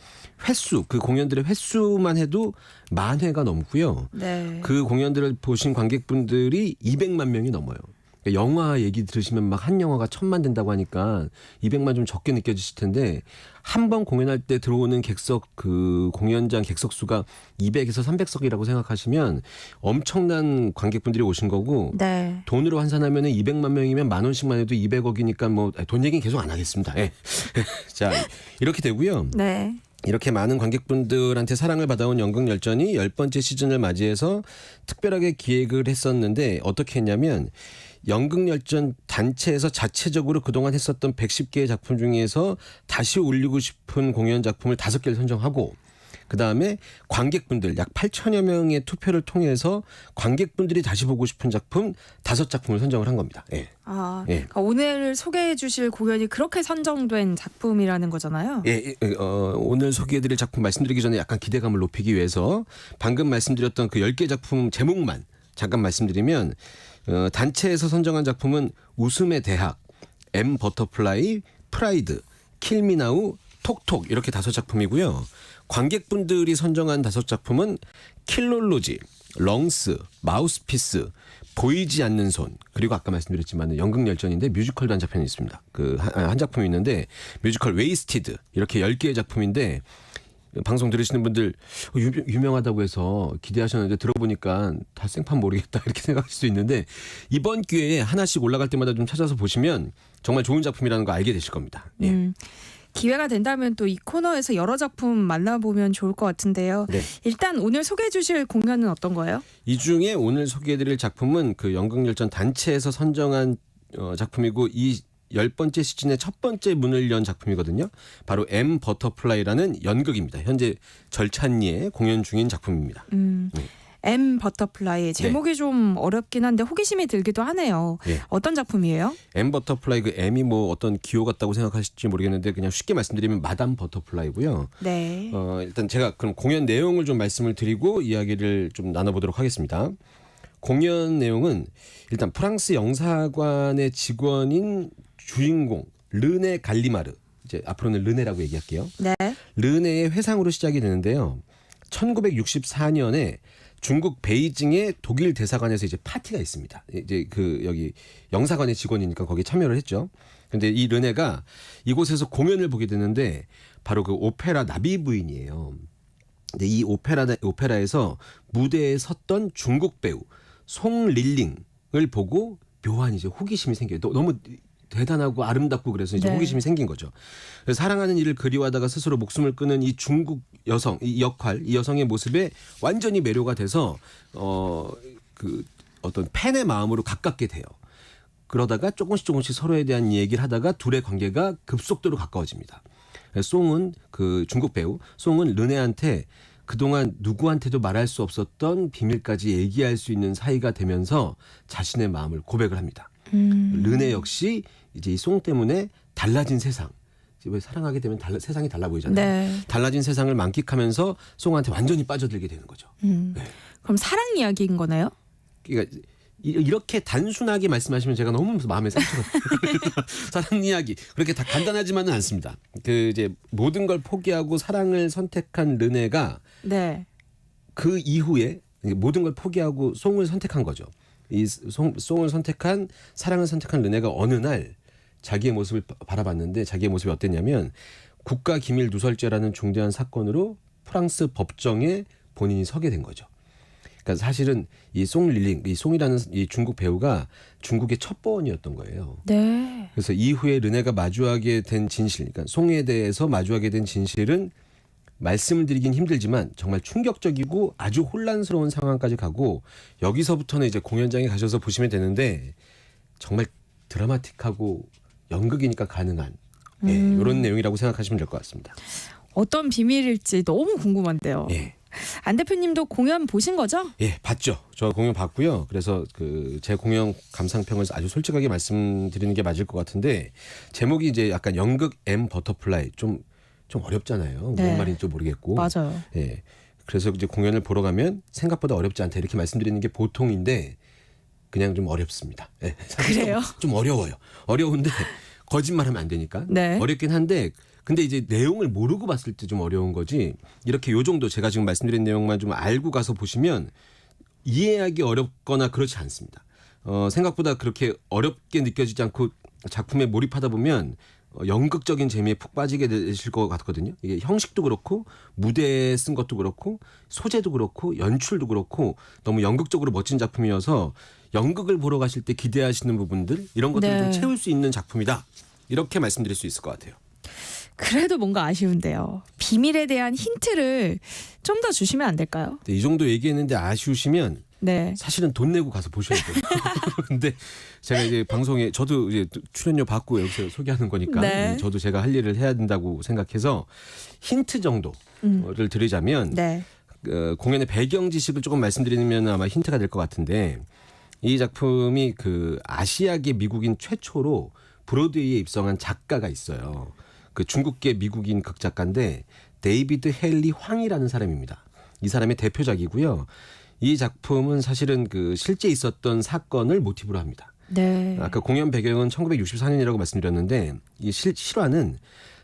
횟수, 그 공연들의 횟수만 해도 10,000회가 넘고요. 네. 그 공연들을 보신 관객분들이 200만 명이 넘어요. 그러니까 영화 얘기 들으시면 막 한 영화가 1,000만 된다고 하니까 200만 좀 적게 느껴지실 텐데 한 번 공연할 때 들어오는 객석 그 공연장 객석 수가 200에서 300석이라고 생각하시면 엄청난 관객분들이 오신 거고 네. 돈으로 환산하면 200만 명이면 10,000원씩만 해도 200억이니까 뭐 돈 얘기는 계속 안 하겠습니다. 예. 자, 이렇게 되고요. 네. 이렇게 많은 관객분들한테 사랑을 받아온 연극열전이 10번째 시즌을 맞이해서 특별하게 기획을 했었는데 어떻게 했냐면 연극열전 단체에서 자체적으로 그동안 했었던 110개의 작품 중에서 다시 올리고 싶은 공연 작품을 5개를 선정하고 그다음에 관객분들 약 8천여 명의 투표를 통해서 관객분들이 다시 보고 싶은 작품 5작품을 선정을 한 겁니다. 예. 아, 예. 그러니까 오늘 소개해 주실 공연이 그렇게 선정된 작품이라는 거잖아요. 예, 오늘 소개해드릴 작품 말씀드리기 전에 약간 기대감을 높이기 위해서 방금 말씀드렸던 그 10개 작품 제목만 잠깐 말씀드리면 단체에서 선정한 작품은 웃음의 대학, M 버터플라이, 프라이드, 킬미나우, 톡톡 이렇게 5작품이고요. 관객분들이 선정한 5작품은 킬롤로지, 렁스, 마우스피스, 보이지 않는 손 그리고 아까 말씀드렸지만 연극열전인데 뮤지컬도 한 작품이 있습니다. 그 한 작품이 있는데 뮤지컬 웨이스티드 이렇게 10개의 작품인데 방송 들으시는 분들 유명하다고 해서 기대하셨는데 들어보니까 다 생판 모르겠다 이렇게 생각할 수도 있는데 이번 기회에 하나씩 올라갈 때마다 좀 찾아서 보시면 정말 좋은 작품이라는 거 알게 되실 겁니다. 예. 기회가 된다면 또 이 코너에서 여러 작품 만나보면 좋을 것 같은데요. 네. 일단 오늘 소개해 주실 공연은 어떤 거예요? 이 중에 오늘 소개해드릴 작품은 그 연극열전 단체에서 선정한 작품이고 이 10번째 시즌의 첫 번째 문을 연 작품이거든요. 바로 M 버터플라이라는 연극입니다. 현재 절찬리에 공연 중인 작품입니다. M 버터플라이 제목이 좀 어렵긴 한데 호기심이 들기도 하네요. 네. 어떤 작품이에요? M 버터플라이 그 M이 뭐 어떤 기호 같다고 생각하실지 모르겠는데 그냥 쉽게 말씀드리면 마담 버터플라이고요. 네. 일단 제가 그럼 공연 내용을 좀 말씀을 드리고 이야기를 좀 나눠보도록 하겠습니다. 공연 내용은 일단 프랑스 영사관의 직원인 주인공 르네 갈리마르 이제 앞으로는 르네라고 얘기할게요. 네. 르네의 회상으로 시작이 되는데요. 1964년에 중국 베이징의 독일 대사관에서 이제 파티가 있습니다. 이제 그 여기 영사관의 직원이니까 거기에 참여를 했죠. 근데 이 르네가 이곳에서 공연을 보게 되는데 바로 그 오페라 나비 부인이에요. 근데 이 오페라에서 무대에 섰던 중국 배우 송릴링을 보고 묘한 이제 호기심이 생겨요. 너무 대단하고 아름답고 그래서 이제 네. 호기심이 생긴 거죠. 그래서 사랑하는 이를 그리워하다가 스스로 목숨을 끊은 이 중국 여성, 이 역할, 이 여성의 모습에 완전히 매료가 돼서 그 어떤 팬의 마음으로 가깝게 돼요. 그러다가 조금씩 서로에 대한 얘기를 하다가 둘의 관계가 급속도로 가까워집니다. 송은 그 중국 배우 송은 르네한테 그동안 누구한테도 말할 수 없었던 비밀까지 얘기할 수 있는 사이가 되면서 자신의 마음을 고백을 합니다. 르네 역시 이제 이 송 때문에 달라진 세상. 왜 사랑하게 되면 세상이 달라 보이잖아요. 네. 달라진 세상을 만끽하면서 송한테 완전히 빠져들게 되는 거죠. 네. 그럼 사랑 이야기인 거네요? 그러니까 이렇게 단순하게 말씀하시면 제가 너무 마음에 상처가 사랑 이야기 그렇게 다 간단하지만은 않습니다. 그 이제 모든 걸 포기하고 사랑을 선택한 르네가 네. 그 이후에 모든 걸 포기하고 송을 선택한 거죠. 이 송을 선택한 사랑을 선택한 르네가 어느 날 자기의 모습을 바라봤는데 자기의 모습이 어땠냐면 국가기밀 누설죄라는 중대한 사건으로 프랑스 법정에 본인이 서게 된 거죠. 그러니까 사실은 이 송릴링, 이 송이라는 이 중국 배우가 중국의 첩보원이었던 거예요. 네. 그래서 이후에 르네가 마주하게 된 진실, 그러니까 송에 대해서 마주하게 된 진실은 말씀을 드리긴 힘들지만 정말 충격적이고 아주 혼란스러운 상황까지 가고 여기서부터는 이제 공연장에 가셔서 보시면 되는데 정말 드라마틱하고 연극이니까 가능한 이런 내용이라고 생각하시면 될 것 같습니다. 어떤 비밀일지 너무 궁금한데요. 예. 안 대표님도 공연 보신 거죠? 예, 봤죠. 저 공연 봤고요. 그래서 그 제 공연 감상평을 아주 솔직하게 말씀드리는 게 맞을 것 같은데 제목이 이제 약간 연극 M 버터플라이 좀 어렵잖아요. 네. 뭔 말인지 모르겠고. 맞아요. 예. 그래서 이제 공연을 보러 가면 생각보다 어렵지 않다 이렇게 말씀드리는 게 보통인데 그냥 좀 어렵습니다. 예. 그래요? 좀 어려워요. 어려운데 거짓말하면 안 되니까. 네. 어렵긴 한데 근데 이제 내용을 모르고 봤을 때 좀 어려운 거지. 이렇게 요 정도 제가 지금 말씀드린 내용만 좀 알고 가서 보시면 이해하기 어렵거나 그렇지 않습니다. 생각보다 그렇게 어렵게 느껴지지 않고 작품에 몰입하다 보면 연극적인 재미에 푹 빠지게 되실 것 같거든요. 이게 형식도 그렇고 무대에 쓴 것도 그렇고 소재도 그렇고 연출도 그렇고 너무 연극적으로 멋진 작품이어서 연극을 보러 가실 때 기대하시는 부분들 이런 것들을 네. 좀 채울 수 있는 작품이다. 이렇게 말씀드릴 수 있을 것 같아요. 그래도 뭔가 아쉬운데요. 비밀에 대한 힌트를 좀 더 주시면 안 될까요? 이 정도 얘기했는데 아쉬우시면 네. 사실은 돈 내고 가서 보셔야 돼요. 근데 제가 이제 방송에 저도 이제 출연료 받고 여기서 소개하는 거니까 네. 저도 제가 할 일을 해야 된다고 생각해서 힌트 정도를 드리자면 네. 공연의 배경 지식을 조금 말씀드리면 아마 힌트가 될 것 같은데 이 작품이 그 아시아계 미국인 최초로 브로드웨이에 입성한 작가가 있어요. 그 중국계 미국인 극작가인데 데이비드 헨리 황이라는 사람입니다. 이 사람의 대표작이고요. 이 작품은 사실은 그 실제 있었던 사건을 모티브로 합니다. 네. 아까 공연 배경은 1964년이라고 말씀드렸는데 이 실화는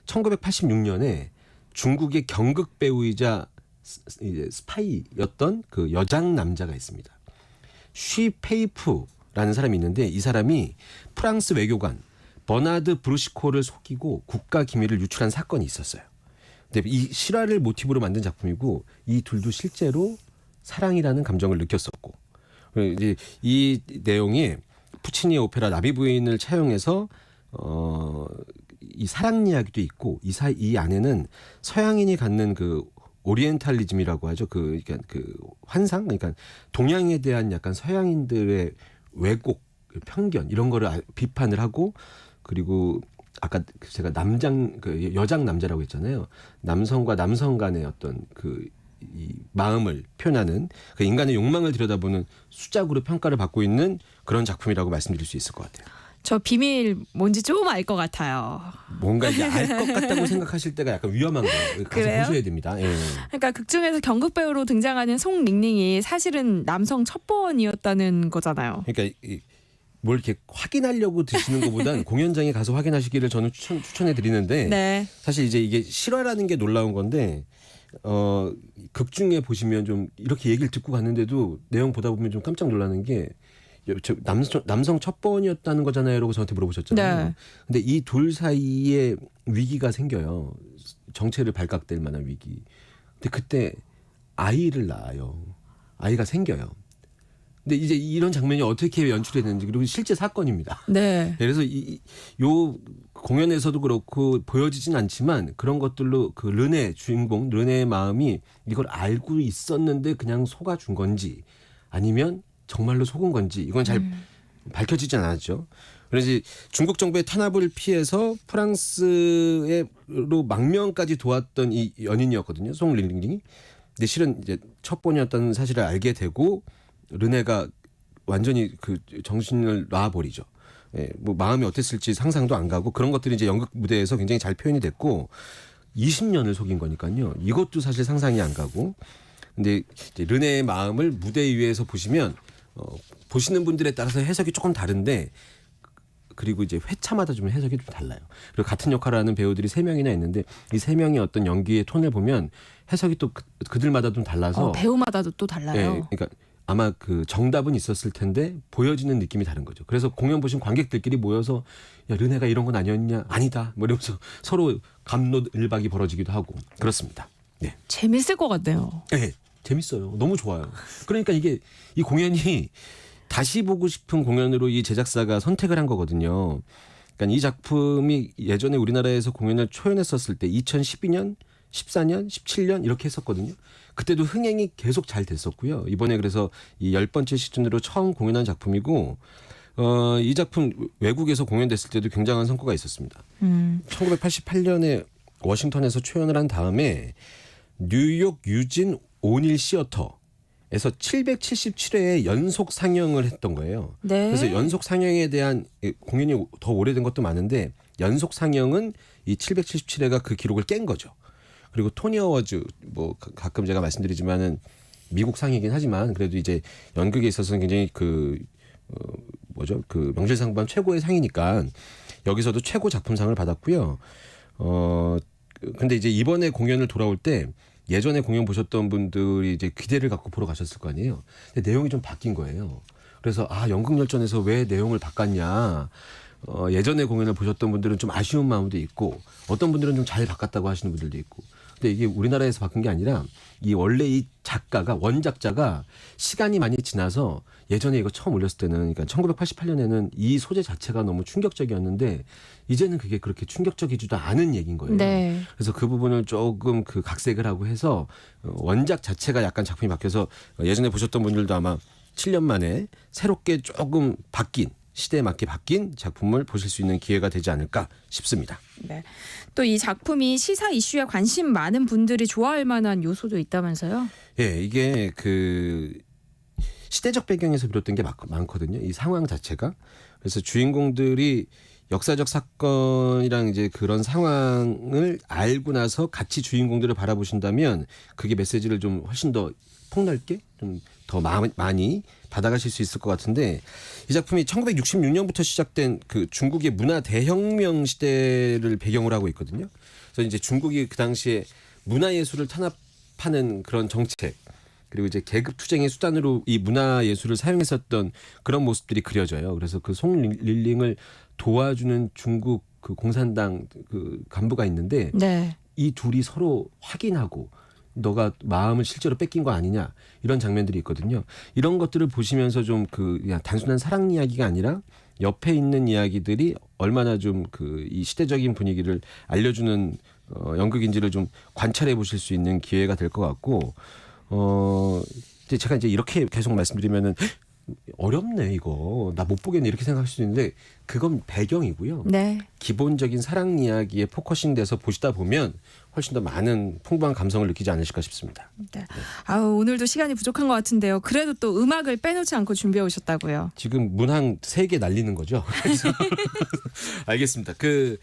1986년에 중국의 경극 배우이자 이제 스파이였던 그 여장 남자가 있습니다. 쉬 페이프라는 사람이 있는데 이 사람이 프랑스 외교관 버나드 브루시코를 속이고 국가 기밀을 유출한 사건이 있었어요. 근데 이 실화를 모티브로 만든 작품이고 이 둘도 실제로 사랑이라는 감정을 느꼈었고 이제 이 내용이 푸치니의 오페라 나비 부인을 차용해서 이 사랑 이야기도 있고 이 안에는 서양인이 갖는 그 오리엔탈리즘이라고 하죠. 그 환상, 그러니까 동양에 대한 약간 서양인들의 왜곡, 편견 이런 거를 비판을 하고 그리고 아까 제가 여장 남자라고 했잖아요. 남성과 남성 간의 어떤 이 마음을 표현하는 그 인간의 욕망을 들여다보는 수작으로 평가를 받고 있는 그런 작품이라고 말씀드릴 수 있을 것 같아요. 저 비밀 뭔지 좀 알 것 같아요. 뭔가 이제 알 것 같다고 생각하실 때가 약간 위험한 거예요. 가서 그래요? 보셔야 됩니다. 예. 그러니까 극 중에서 경극 배우로 등장하는 송링링이 사실은 남성 첩보원이었다는 거잖아요. 그러니까 뭘 이렇게 확인하려고 드시는 것보단 공연장에 가서 확인하시기를 저는 추천해 드리는데 네. 사실 이제 이게 실화라는 게 놀라운 건데 극 중에 보시면 좀 이렇게 얘기를 듣고 갔는데도 내용 보다 보면 좀 깜짝 놀라는 게 남성 첩보원이었다는 거잖아요. 라고 저한테 물어보셨잖아요. 네. 근데 이 둘 사이에 위기가 생겨요. 정체를 발각될 만한 위기. 근데 그때 아이를 낳아요. 아이가 생겨요. 근데 이제 이런 장면이 어떻게 연출됐는지 그리고 실제 사건입니다. 네. 그래서 요 공연에서도 그렇고 보여지진 않지만 그런 것들로 그 르네 주인공 르네의 마음이 이걸 알고 있었는데 그냥 속아준 건지 아니면 정말로 속은 건지 이건 잘 밝혀지지 않았죠. 그래서 중국 정부의 탄압을 피해서 프랑스로 망명까지 도왔던 이 연인이었거든요. 송링링이. 근데 실은 이제 첩보원이었다는 사실을 알게 되고 르네가 완전히 그 정신을 놔버리죠. 예, 뭐 마음이 어땠을지 상상도 안 가고 그런 것들이 이제 연극 무대에서 굉장히 잘 표현이 됐고 20년을 속인 거니까요. 이것도 사실 상상이 안 가고. 근데 이제 르네의 마음을 무대 위에서 보시면 보시는 분들에 따라서 해석이 조금 다른데 그리고 이제 회차마다 좀 해석이 좀 달라요. 그리고 같은 역할을 하는 배우들이 3명이나 있는데 이 3명의 어떤 연기의 톤을 보면 해석이 또 그들마다 좀 달라서 배우마다도 또 달라요. 예, 그러니까 아마 그 정답은 있었을 텐데 보여지는 느낌이 다른 거죠. 그래서 공연 보신 관객들끼리 모여서 야 르네가 이런 건 아니었냐? 아니다. 뭐 이러면서 서로 갑론을박이 벌어지기도 하고 그렇습니다. 네. 재밌을 것 같네요. 네, 재밌어요. 너무 좋아요. 그러니까 이게 이 공연이 다시 보고 싶은 공연으로 이 제작사가 선택을 한 거거든요. 그러니까 이 작품이 예전에 우리나라에서 공연을 초연했었을 때 2012년, 14년, 17년 이렇게 했었거든요. 그때도 흥행이 계속 잘 됐었고요. 이번에 그래서 이 10번째 시즌으로 처음 공연한 작품이고 이 작품 외국에서 공연됐을 때도 굉장한 성과가 있었습니다. 1988년에 워싱턴에서 초연을 한 다음에 뉴욕 유진 오닐 시어터에서 777회의 연속 상영을 했던 거예요. 네. 그래서 연속 상영에 대한 공연이 더 오래된 것도 많은데 연속 상영은 이 777회가 그 기록을 깬 거죠. 그리고 토니 어워즈 뭐 가끔 제가 말씀드리지만은 미국 상이긴 하지만 그래도 이제 연극에 있어서는 굉장히 그 명실상부한 최고의 상이니까 여기서도 최고 작품상을 받았고요. 근데 이제 이번에 공연을 돌아올 때 예전에 공연 보셨던 분들이 이제 기대를 갖고 보러 가셨을 거 아니에요. 근데 내용이 좀 바뀐 거예요. 그래서 연극열전에서 왜 내용을 바꿨냐. 예전에 공연을 보셨던 분들은 좀 아쉬운 마음도 있고 어떤 분들은 좀 잘 바꿨다고 하시는 분들도 있고. 근데 이게 우리나라에서 바꾼 게 아니라 원래 이 작가가 원작자가 시간이 많이 지나서 예전에 이거 처음 올렸을 때는 그러니까 1988년에는 이 소재 자체가 너무 충격적이었는데 이제는 그게 그렇게 충격적이지도 않은 얘기인 거예요. 네. 그래서 그 부분을 조금 그 각색을 하고 해서 원작 자체가 약간 작품이 바뀌어서 예전에 보셨던 분들도 아마 7년 만에 새롭게 조금 바뀐 시대에 맞게 바뀐 작품을 보실 수 있는 기회가 되지 않을까 싶습니다. 네. 또 이 작품이 시사 이슈에 관심 많은 분들이 좋아할 만한 요소도 있다면서요? 예, 이게 그 시대적 배경에서 비롯된 게 많거든요. 이 상황 자체가. 그래서 주인공들이 역사적 사건이랑 이제 그런 상황을 알고 나서 같이 주인공들을 바라보신다면 그게 메시지를 좀 훨씬 더 폭넓게 좀 더 많이 받아가실 수 있을 것 같은데 이 작품이 1966년부터 시작된 그 중국의 문화 대혁명 시대를 배경으로 하고 있거든요. 그래서 이제 중국이 그 당시에 문화예술을 탄압하는 그런 정책 그리고 이제 계급 투쟁의 수단으로 이 문화예술을 사용했었던 그런 모습들이 그려져요. 그래서 그 송릴링을 도와주는 중국 그 공산당 그 간부가 있는데 네. 이 둘이 서로 확인하고 너가 마음을 실제로 뺏긴 거 아니냐 이런 장면들이 있거든요. 이런 것들을 보시면서 좀 그냥 단순한 사랑 이야기가 아니라 옆에 있는 이야기들이 얼마나 좀 그 이 시대적인 분위기를 알려주는 연극인지를 좀 관찰해 보실 수 있는 기회가 될 것 같고 제가 이제 이렇게 계속 말씀드리면은 어렵네 이거 나 못 보겠네 이렇게 생각할 수 있는데 그건 배경이고요. 네. 기본적인 사랑 이야기에 포커싱돼서 보시다 보면 훨씬 더 많은 풍부한 감성을 느끼지 않으실까 싶습니다. 네. 오늘도 시간이 부족한 것 같은데요. 그래도 또 음악을 빼놓지 않고 준비해 오셨다고요. 지금 문항 3개 날리는 거죠. 그래서 알겠습니다. 그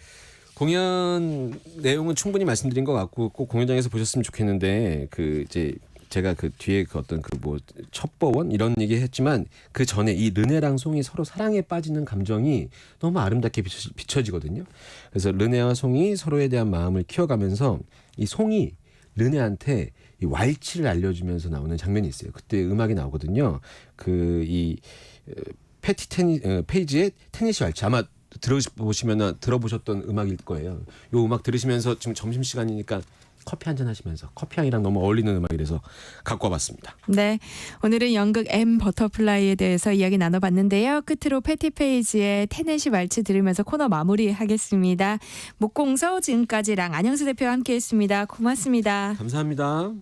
공연 내용은 충분히 말씀드린 것 같고 꼭 공연장에서 보셨으면 좋겠는데 그 이제 제가 그 뒤에 그 어떤 그 뭐 첩보원 이런 얘기 했지만 그 전에 이 르네랑 송이 서로 사랑에 빠지는 감정이 너무 아름답게 비춰지거든요. 그래서 르네와 송이 서로에 대한 마음을 키워가면서 이 송이 르네한테 이 왈츠를 알려주면서 나오는 장면이 있어요. 그때 음악이 나오거든요. 그 이 페이지의 테니시 왈츠 아마 들어보셨던 음악일 거예요. 이 음악 들으시면서 지금 점심 시간이니까 커피 한잔 하시면서 커피향이랑 너무 어울리는 음악이라서 갖고 와봤습니다. 네, 오늘은 연극 M 버터플라이에 대해서 이야기 나눠봤는데요. 끝으로 패티페이지의 테네시 왈츠 들으면서 코너 마무리하겠습니다. 목공서 지금까지랑 안영수 대표와 함께했습니다. 고맙습니다. 감사합니다.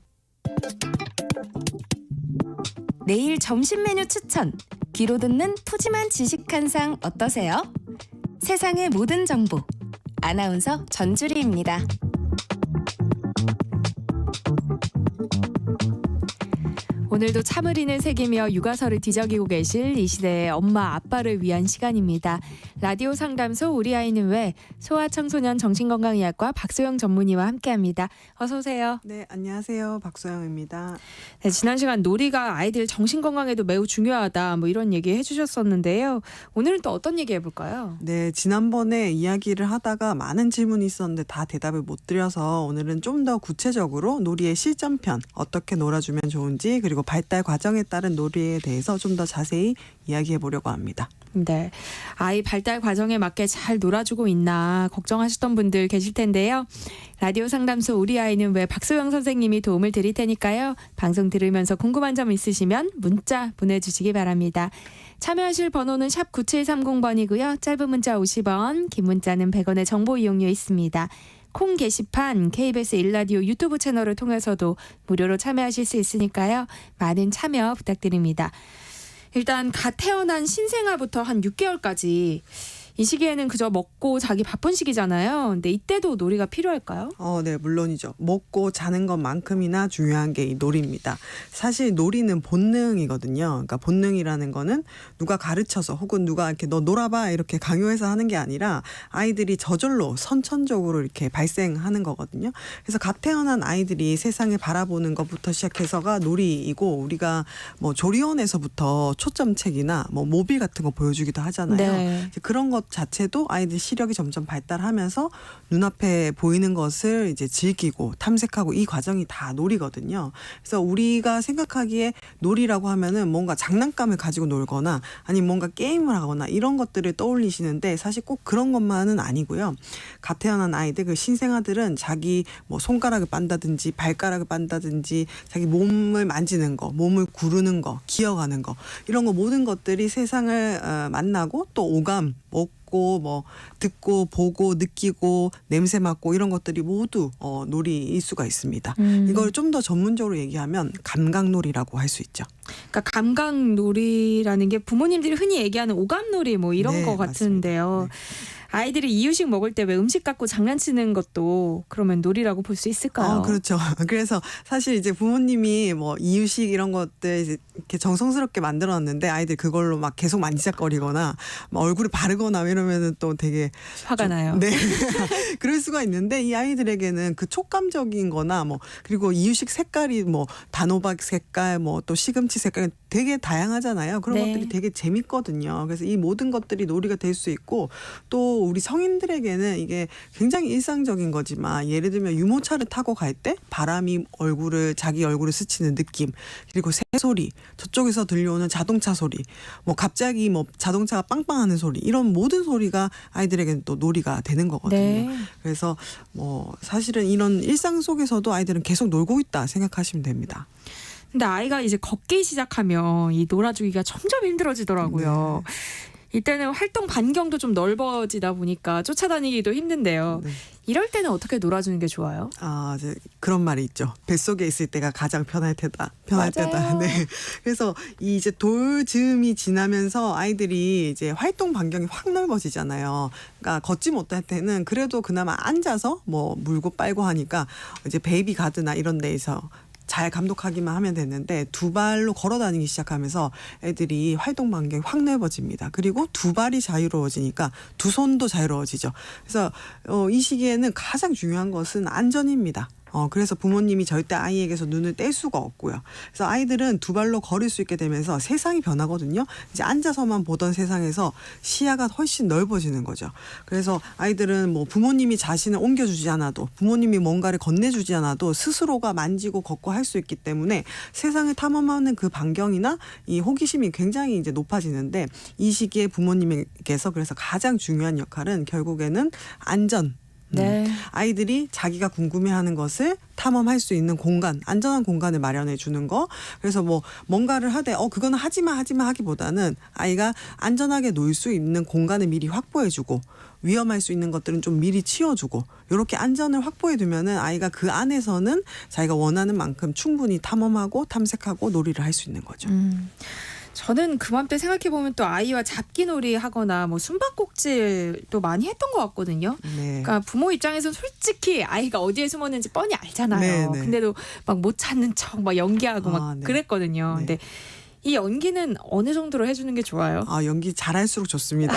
내일 점심 메뉴 추천. 귀로 듣는 푸짐한 지식 한 상 어떠세요? 세상의 모든 정보. 아나운서 전주리입니다. 오늘도 참을인을 새기며 육아서를 뒤적이고 계실 이 시대의 엄마 아빠를 위한 시간입니다. 라디오 상담소 우리 아이는 왜 소아청소년 정신건강의학과 박소영 전문의와 함께합니다. 어서 오세요. 네, 안녕하세요. 박소영입니다. 네, 지난 시간 놀이가 아이들 정신건강에도 매우 중요하다 뭐 이런 얘기 해주셨었는데요. 오늘은 또 어떤 얘기 해볼까요? 네, 지난번에 이야기를 하다가 많은 질문이 있었는데 다 대답을 못 드려서 오늘은 좀 더 구체적으로 놀이의 실전편 어떻게 놀아주면 좋은지 그리고 발달 과정에 따른 놀이에 대해서 좀 더 자세히 이야기해 보려고 합니다. 네, 아이 발달 과정에 맞게 잘 놀아주고 있나 걱정하셨던 분들 계실 텐데요. 라디오 상담소 우리 아이는 왜 박소영 선생님이 도움을 드릴 테니까요. 방송 들으면서 궁금한 점 있으시면 문자 보내주시기 바랍니다. 참여하실 번호는 샵 9730번이고요. 짧은 문자 50원, 긴 문자는 100원의 정보 이용료 있습니다. 콩 게시판 KBS 1라디오 유튜브 채널을 통해서도 무료로 참여하실 수 있으니까요. 많은 참여 부탁드립니다. 일단 갓 태어난 신생아부터 한 6개월까지 이 시기에는 그저 먹고 자기 바쁜 시기잖아요. 근데 이때도 놀이가 필요할까요? 네, 물론이죠. 먹고 자는 것만큼이나 중요한 게 이 놀이입니다. 사실 놀이는 본능이거든요. 그러니까 본능이라는 거는 누가 가르쳐서 혹은 누가 이렇게 너 놀아봐 이렇게 강요해서 하는 게 아니라 아이들이 저절로 선천적으로 이렇게 발생하는 거거든요. 그래서 갓 태어난 아이들이 세상을 바라보는 것부터 시작해서가 놀이이고 우리가 뭐 조리원에서부터 초점책이나 뭐 모빌 같은 거 보여주기도 하잖아요. 네. 그런 것 것 자체도 아이들 시력이 점점 발달하면서 눈앞에 보이는 것을 이제 즐기고 탐색하고 이 과정이 다 놀이거든요. 그래서 우리가 생각하기에 놀이라고 하면은 뭔가 장난감을 가지고 놀거나 아니면 뭔가 게임을 하거나 이런 것들을 떠올리시는데 사실 꼭 그런 것만은 아니고요. 갓 태어난 아이들 그 신생아들은 자기 뭐 손가락을 빤다든지 발가락을 빤다든지 자기 몸을 만지는 거, 몸을 구르는 거, 기어가는 거 이런 거 모든 것들이 세상을 만나고 또 오감, 먹고 뭐 듣고 보고 느끼고 냄새 맡고 이런 것들이 모두 놀이일 수가 있습니다. 이걸 좀 더 전문적으로 얘기하면 감각놀이라고 할 수 있죠. 그러니까 감각놀이라는 게 부모님들이 흔히 얘기하는 오감놀이 뭐 이런 네, 거 같은데요. 아이들이 이유식 먹을 때 왜 음식 갖고 장난치는 것도 그러면 놀이라고 볼 수 있을까요? 그렇죠. 그래서 사실 이제 부모님이 뭐 이유식 이런 것들 이제 이렇게 정성스럽게 만들어놨는데 아이들 그걸로 막 계속 만지작거리거나 막 얼굴에 바르거나 이러면은 또 되게 화가 나요. 네. 그럴 수가 있는데 이 아이들에게는 그 촉감적인 거나 뭐 그리고 이유식 색깔이 뭐 단호박 색깔 뭐 또 시금치 색깔 되게 다양하잖아요. 그런 네. 것들이 되게 재밌거든요. 그래서 이 모든 것들이 놀이가 될 수 있고 또 우리 성인들에게는 이게 굉장히 일상적인 거지만 예를 들면 유모차를 타고 갈 때 바람이 자기 얼굴을 스치는 느낌 그리고 새소리 저쪽에서 들려오는 자동차 소리 뭐 갑자기 뭐 자동차가 빵빵하는 소리 이런 모든 소리가 아이들에게는 또 놀이가 되는 거거든요. 네. 그래서 뭐 사실은 이런 일상 속에서도 아이들은 계속 놀고 있다 생각하시면 됩니다. 근데 아이가 이제 걷기 시작하면 이 놀아주기가 점점 힘들어지더라고요. 이때는 활동 반경도 좀 넓어지다 보니까 쫓아다니기도 힘든데요. 네. 이럴 때는 어떻게 놀아주는 게 좋아요? 이제 그런 말이 있죠. 뱃속에 있을 때가 가장 편할 때다. 편할 맞아요. 때다. 네. 그래서 이 이제 돌 즈음이 지나면서 아이들이 이제 활동 반경이 확 넓어지잖아요. 그러니까 걷지 못할 때는 그래도 그나마 앉아서 뭐 물고 빨고 하니까 이제 베이비 가드나 이런 데에서 잘 감독하기만 하면 되는데 두 발로 걸어 다니기 시작하면서 애들이 활동 반경이 확 넓어집니다. 그리고 두 발이 자유로워지니까 두 손도 자유로워지죠. 그래서 이 시기에는 가장 중요한 것은 안전입니다. 그래서 부모님이 절대 아이에게서 눈을 뗄 수가 없고요. 그래서 아이들은 두 발로 걸을 수 있게 되면서 세상이 변하거든요. 이제 앉아서만 보던 세상에서 시야가 훨씬 넓어지는 거죠. 그래서 아이들은 뭐 부모님이 자신을 옮겨주지 않아도 부모님이 뭔가를 건네주지 않아도 스스로가 만지고 걷고 할 수 있기 때문에 세상을 탐험하는 그 반경이나 이 호기심이 굉장히 이제 높아지는데 이 시기에 부모님에게서 그래서 가장 중요한 역할은 결국에는 안전. 네. 아이들이 자기가 궁금해하는 것을 탐험할 수 있는 공간, 안전한 공간을 마련해 주는 거. 그래서 뭐 뭔가를 하되 그거는 하지마 하기보다는 아이가 안전하게 놀 수 있는 공간을 미리 확보해 주고 위험할 수 있는 것들은 좀 미리 치워주고 이렇게 안전을 확보해 두면은 아이가 그 안에서는 자기가 원하는 만큼 충분히 탐험하고 탐색하고 놀이를 할 수 있는 거죠. 저는 그맘때 생각해보면 또 아이와 잡기놀이 하거나 뭐 숨바꼭질도 많이 했던 것 같거든요. 네. 그러니까 부모 입장에서는 솔직히 아이가 어디에 숨었는지 뻔히 알잖아요. 네, 네. 근데도 막 못 찾는 척 막 연기하고 막 네. 그랬거든요. 네. 근데 이 연기는 어느 정도로 해주는 게 좋아요? 연기 잘할수록 좋습니다.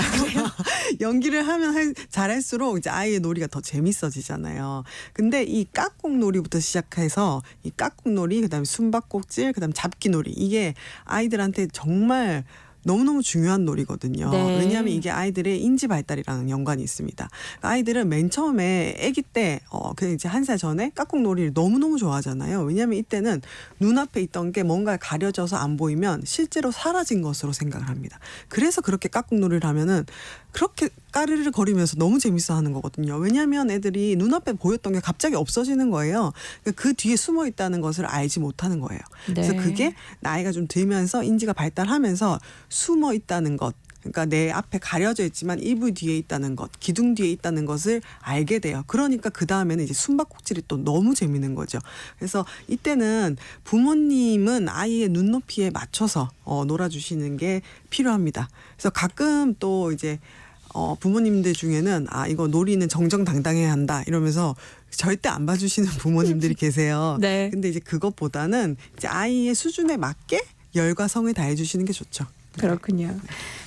연기를 하면 잘할수록 이제 아이의 놀이가 더 재밌어지잖아요. 근데 이 깍꿍놀이부터 시작해서 이 깍꿍놀이, 그다음에 숨바꼭질, 그다음에 잡기놀이 이게 아이들한테 정말 너무너무 중요한 놀이거든요. 네. 왜냐하면 이게 아이들의 인지 발달이랑 연관이 있습니다. 아이들은 맨 처음에 아기 때, 그 이제 1살 전에 깍꿍놀이를 너무너무 좋아하잖아요. 왜냐하면 이때는 눈앞에 있던 게 뭔가 가려져서 안 보이면 실제로 사라진 것으로 생각을 합니다. 그래서 그렇게 깍꿍놀이를 하면은 그렇게 까르르 거리면서 너무 재밌어 하는 거거든요. 왜냐하면 애들이 눈앞에 보였던 게 갑자기 없어지는 거예요. 그 뒤에 숨어 있다는 것을 알지 못하는 거예요. 그래서 네. 그게 나이가 좀 들면서 인지가 발달하면서 숨어 있다는 것, 그러니까 내 앞에 가려져 있지만 이불 뒤에 있다는 것, 기둥 뒤에 있다는 것을 알게 돼요. 그러니까 그 다음에는 이제 숨바꼭질이 또 너무 재밌는 거죠. 그래서 이때는 부모님은 아이의 눈높이에 맞춰서 놀아주시는 게 필요합니다. 그래서 가끔 또 이제 부모님들 중에는 이거 놀이는 정정당당해야 한다 이러면서 절대 안 봐주시는 부모님들이 계세요. 네. 근데 이제 그것보다는 이제 아이의 수준에 맞게 열과 성을 다해 주시는 게 좋죠. 그렇군요.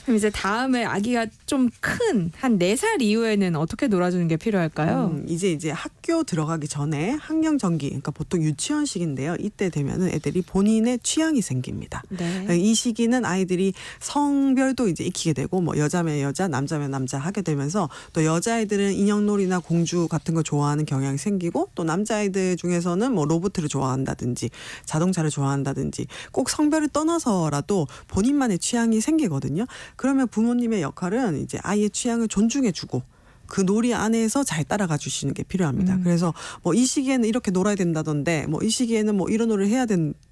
그럼 이제 다음에 아기가 좀 큰 한 4살 이후에는 어떻게 놀아주는 게 필요할까요? 이제 학교 들어가기 전에 학령 전기, 그러니까 보통 유치원 시기인데요. 이때 되면은 애들이 본인의 취향이 생깁니다. 네. 이 시기는 아이들이 성별도 이제 익히게 되고 뭐 여자면 여자, 남자면 남자 하게 되면서 또 여자아이들은 인형놀이나 공주 같은 거 좋아하는 경향이 생기고 또 남자아이들 중에서는 뭐 로봇을 좋아한다든지 자동차를 좋아한다든지 꼭 성별을 떠나서라도 본인만의 취향이 생기거든요. 그러면 부모님의 역할은 이제 아이의 취향을 존중해주고 그 놀이 안에서 잘 따라가 주시는 게 필요합니다. 그래서 뭐 이 시기에는 이렇게 놀아야 된다던데 뭐 이 시기에는 뭐 이런 놀이를 해야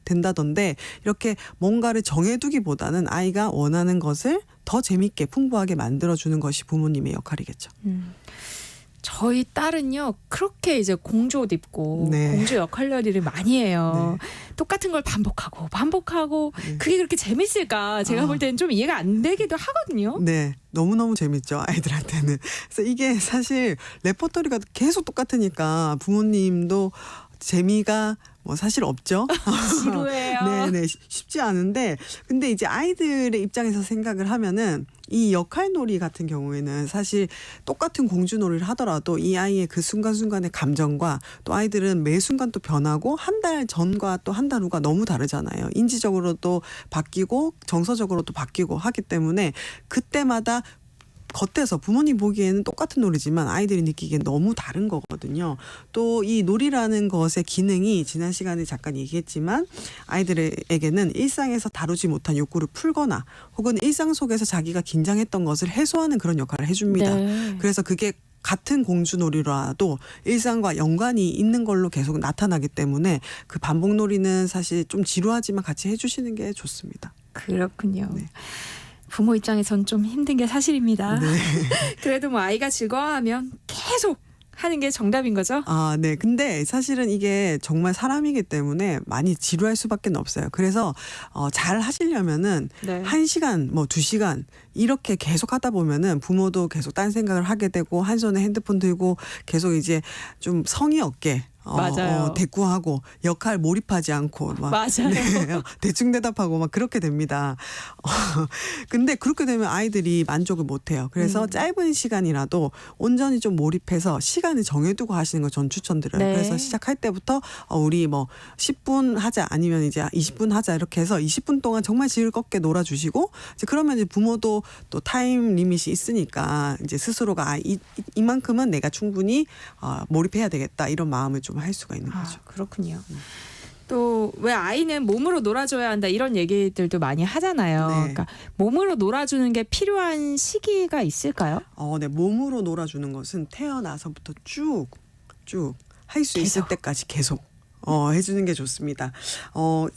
된다던데 이렇게 뭔가를 정해두기보다는 아이가 원하는 것을 더 재밌게 풍부하게 만들어주는 것이 부모님의 역할이겠죠. 저희 딸은요 그렇게 이제 공주 옷 입고 네. 공주 역할놀이를 많이 해요. 똑같은 걸 반복하고 그게 그렇게 재밌을까 제가 볼 때는 좀 이해가 안 되기도 하거든요. 네. 너무너무 재밌죠. 아이들한테는. 그래서 이게 사실 레퍼토리가 계속 똑같으니까 부모님도 재미가 뭐 사실 없죠. 지루해요. 네네 쉽지 않은데 근데 이제 아이들의 입장에서 생각을 하면은 이 역할놀이 같은 경우에는 사실 똑같은 공주놀이를 하더라도 이 아이의 그 순간순간의 감정과 또 아이들은 매 순간 또 변하고 한 달 전과 또 한 달 후가 너무 다르잖아요. 인지적으로도 바뀌고 정서적으로도 바뀌고 하기 때문에 그때마다 겉에서 부모님 보기에는 똑같은 놀이지만 아이들이 느끼기엔 너무 다른 거거든요. 또 이 놀이라는 것의 기능이 지난 시간에 잠깐 얘기했지만 아이들에게는 일상에서 다루지 못한 욕구를 풀거나 혹은 일상 속에서 자기가 긴장했던 것을 해소하는 그런 역할을 해줍니다. 네. 그래서 그게 같은 공주놀이라도 일상과 연관이 있는 걸로 계속 나타나기 때문에 그 반복놀이는 사실 좀 지루하지만 같이 해주시는 게 좋습니다. 그렇군요. 네. 부모 입장에선 좀 힘든 게 사실입니다. 네. 그래도 뭐 아이가 즐거워하면 계속 하는 게 정답인 거죠? 아, 네. 근데 사실은 이게 정말 사람이기 때문에 많이 지루할 수밖에 없어요. 그래서 잘 하시려면은 네. 1시간, 뭐 2시간 이렇게 계속 하다 보면은 부모도 계속 딴 생각을 하게 되고 한 손에 핸드폰 들고 계속 이제 좀 성의 없게 맞아요. 대꾸하고 역할 몰입하지 않고 막 맞아요. 네, 대충 대답하고 막 그렇게 됩니다. 근데 그렇게 되면 아이들이 만족을 못 해요. 그래서 짧은 시간이라도 온전히 좀 몰입해서 시간을 정해두고 하시는 걸 전 추천드려요. 네. 그래서 시작할 때부터 우리 뭐 10분 하자 아니면 이제 20분 하자 이렇게 해서 20분 동안 정말 즐겁게 놀아주시고 이제 그러면 이제 부모도 또 타임 리밋이 있으니까 이제 스스로가 이만큼은 내가 충분히 몰입해야 되겠다 이런 마음을 좀 할 수가 있는 거죠. 그렇군요. 또 왜 아이는 몸으로 놀아줘야 한다 이런 얘기들도 많이 하잖아요. 네. 그러니까 몸으로 놀아주는 게 필요한 시기가 있을까요? 네. 몸으로 놀아주는 것은 태어나서부터 쭉 할 수 있을 때까지 계속 해주는 게 좋습니다.